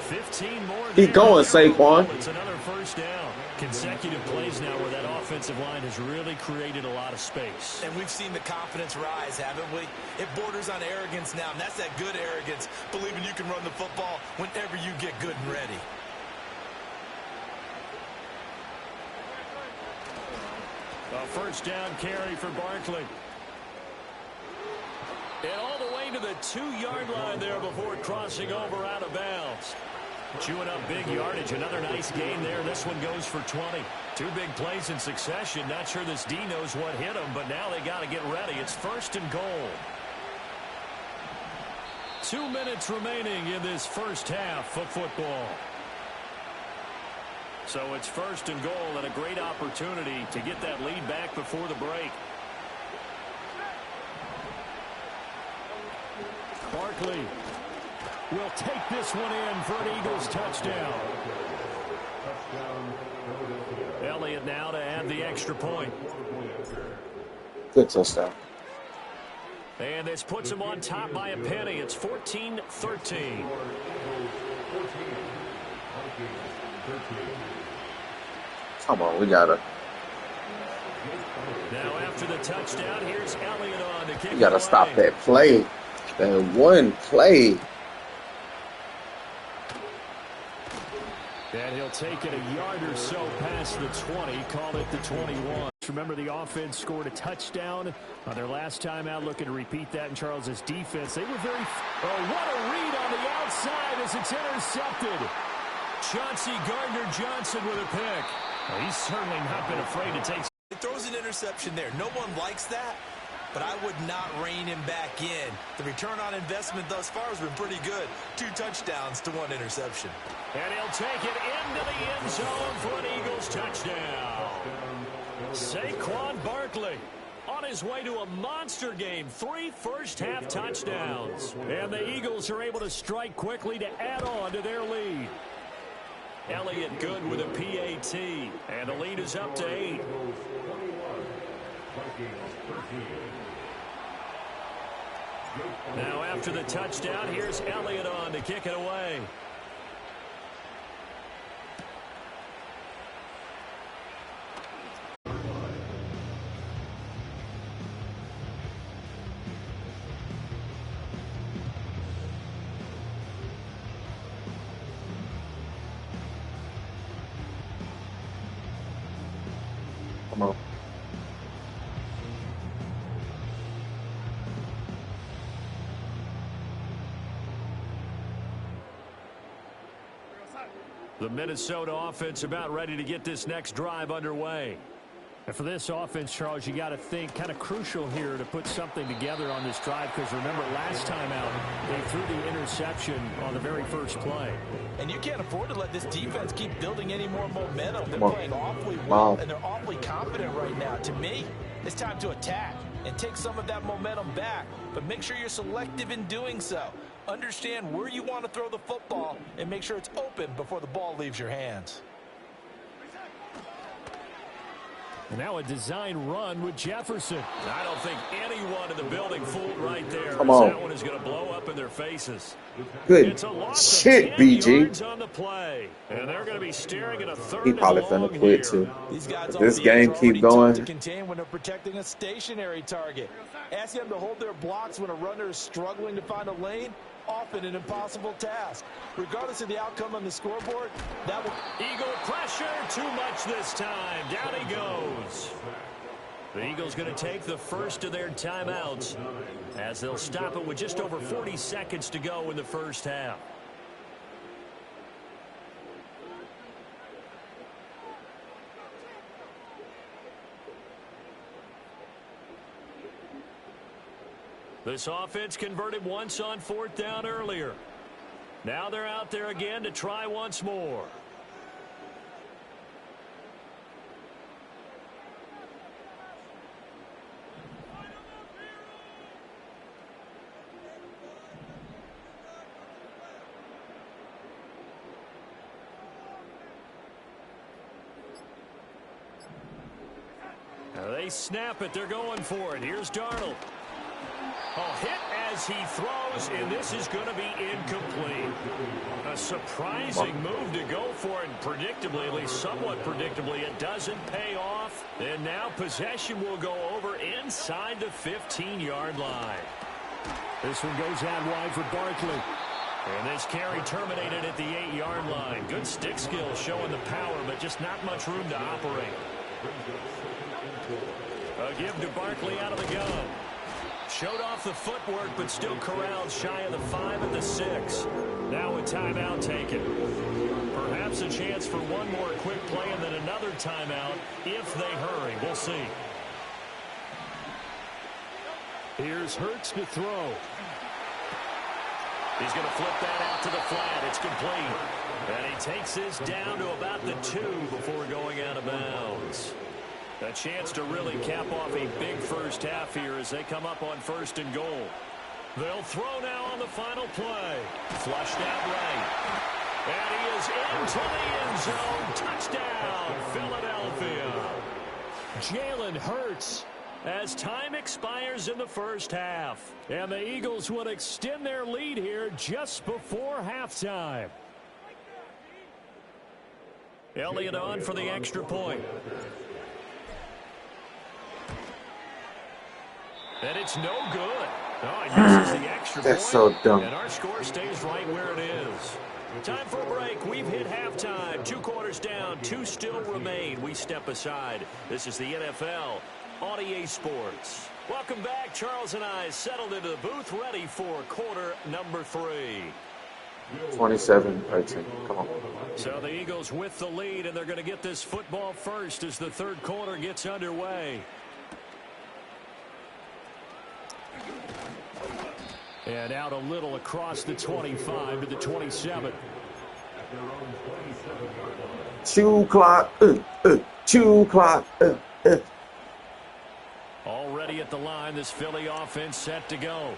15 more. Keep going, Saquon. It's another first down. Consecutive plays now where that offensive line has really created a lot of space. And we've seen the confidence rise, haven't we? It borders on arrogance now, and that's that good arrogance, believing you can run the football whenever you get good and ready. A first down carry for Barkley. And all the way to the 2-yard line there before crossing over out of bounds. Chewing up big yardage. Another nice gain there. This one goes for 20. 2 big plays in succession. Not sure this D knows what hit him, but now they got to get ready. It's 1st and goal. 2 minutes remaining in this first half of football. So it's 1st and goal and a great opportunity to get that lead back before the break. Barkley will take this one in for an Eagles touchdown. Elliott now to add the extra point. Good touchdown. And this puts him on top by a penny. It's 14-13. Come on, we gotta. Now after the touchdown, here's Elliott on to kick. We gotta stop that play. That one play. And he'll take it a yard or so past the 20, call it the 21. Remember, the offense scored a touchdown on their last time out. Looking to repeat that in Charles's defense. They were very... Oh, what a read on the outside as it's intercepted. Chauncey Gardner-Johnson with a pick. Well, he's certainly not been afraid to take... He throws an interception there. No one likes that, but I would not rein him back in. The return on investment thus far has been pretty good. 2 touchdowns to 1 interception. And he'll take it into the end zone for an Eagles touchdown. Saquon Barkley on his way to a monster game. 3 first-half touchdowns. And the Eagles are able to strike quickly to add on to their lead. Elliott good with a PAT. And the lead is up to 8. Now after the touchdown, here's Elliott on to kick it away. Come on. The Minnesota offense about ready to get this next drive underway. And for this offense, Charles, you got to think kind of crucial here to put something together on this drive, because remember last time out they threw the interception on the very first play. And you can't afford to let this defense keep building any more momentum. They're playing awfully well, and they're awfully confident right now. To me, it's time to attack and take some of that momentum back, but make sure you're selective in doing so. Understand where you want to throw the football and make sure it's open before the ball leaves your hands. Now a design run with Jefferson. I don't think anyone in the building fooled right there. Come on. That one is going to blow up in their faces. Good It's a loss shit, of 10 BG. yards on the play. And they're going to be staring at a third He and probably long finna quit here. too. These guys If on this the edge game are keep already tough going, to contain when they're protecting a stationary target. Asking them to hold their blocks when a runner is struggling to find a lane, often an impossible task. Regardless of the outcome on the scoreboard, that will... Eagle pressure, too much this time. Down he goes. The Eagles going to take the first of their timeouts as they'll stop it with just over 40 seconds to go in the first half. This offense converted once on fourth down earlier. Now they're out there again to try once more. Now they snap it. They're going for it. Here's Darnold. Hit as he throws, and this is going to be incomplete. A surprising move to go for it, and predictably, at least somewhat predictably, it doesn't pay off. And now possession will go over inside the 15-yard line. This one goes out wide for Barkley. And this carry terminated at the 8-yard line. Good stick skills showing the power, but just not much room to operate. A give to Barkley out of the gun. Showed off the footwork, but still corralled shy of the 5 and the 6. Now a timeout taken. Perhaps a chance for one more quick play and then another timeout if they hurry. We'll see. Here's Hurts to throw. He's going to flip that out to the flat. It's complete. And he takes this down to about the 2 before going out of bounds. A chance to really cap off a big first half here as they come up on 1st and goal. They'll throw now on the final play. Flushed out right. And he is into the end zone. Touchdown, Philadelphia. Jalen Hurts as time expires in the first half. And the Eagles will extend their lead here just before halftime. Elliott on for the extra point. And it's no good. Oh, he misses the extra point. That's so dumb. And our score stays right where it is. Time for a break. We've hit halftime. 2 quarters down. 2 still remain. We step aside. This is the NFL on EA Sports. Welcome back. Charles and I settled into the booth ready for quarter number 3. 27-13. Come on. So the Eagles with the lead, and they're going to get this football first as the third quarter gets underway. And out a little across the 25 to the 27. 2 clock. 2 clock. Already at the line, this Philly offense set to go.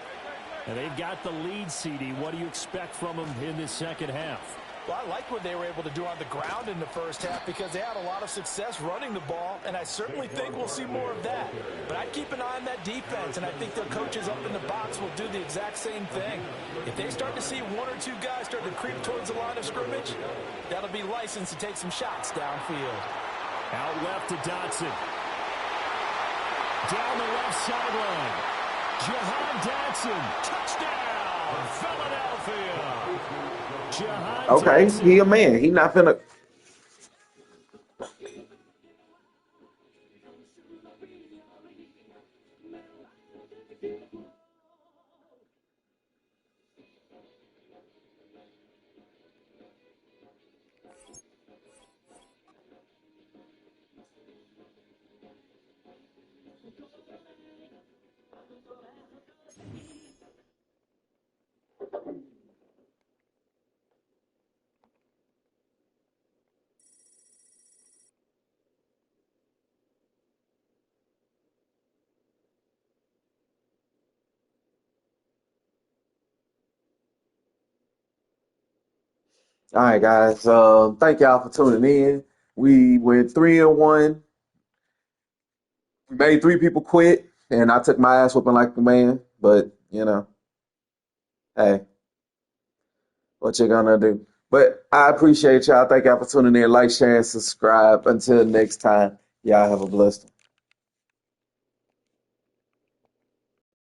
And they've got the lead, CD. What do you expect from them in this second half? Well, I like what they were able to do on the ground in the first half because they had a lot of success running the ball, and I certainly think we'll see more of that. But I'd keep an eye on that defense, and I think their coaches up in the box will do the exact same thing. If they start to see 1 or 2 guys start to creep towards the line of scrimmage, that'll be license to take some shots downfield. Out left to Dotson. Down the left sideline. Jahan Dotson. Touchdown, Philadelphia. Jahan Okay, Dotson. he a man. He not finna. All right, guys. Thank y'all for tuning in. We went 3-1. We made 3 people quit, and I took my ass whooping like a man. But, hey, what you gonna do? But I appreciate y'all. Thank y'all for tuning in. Like, share, and subscribe. Until next time, y'all have a blessed one.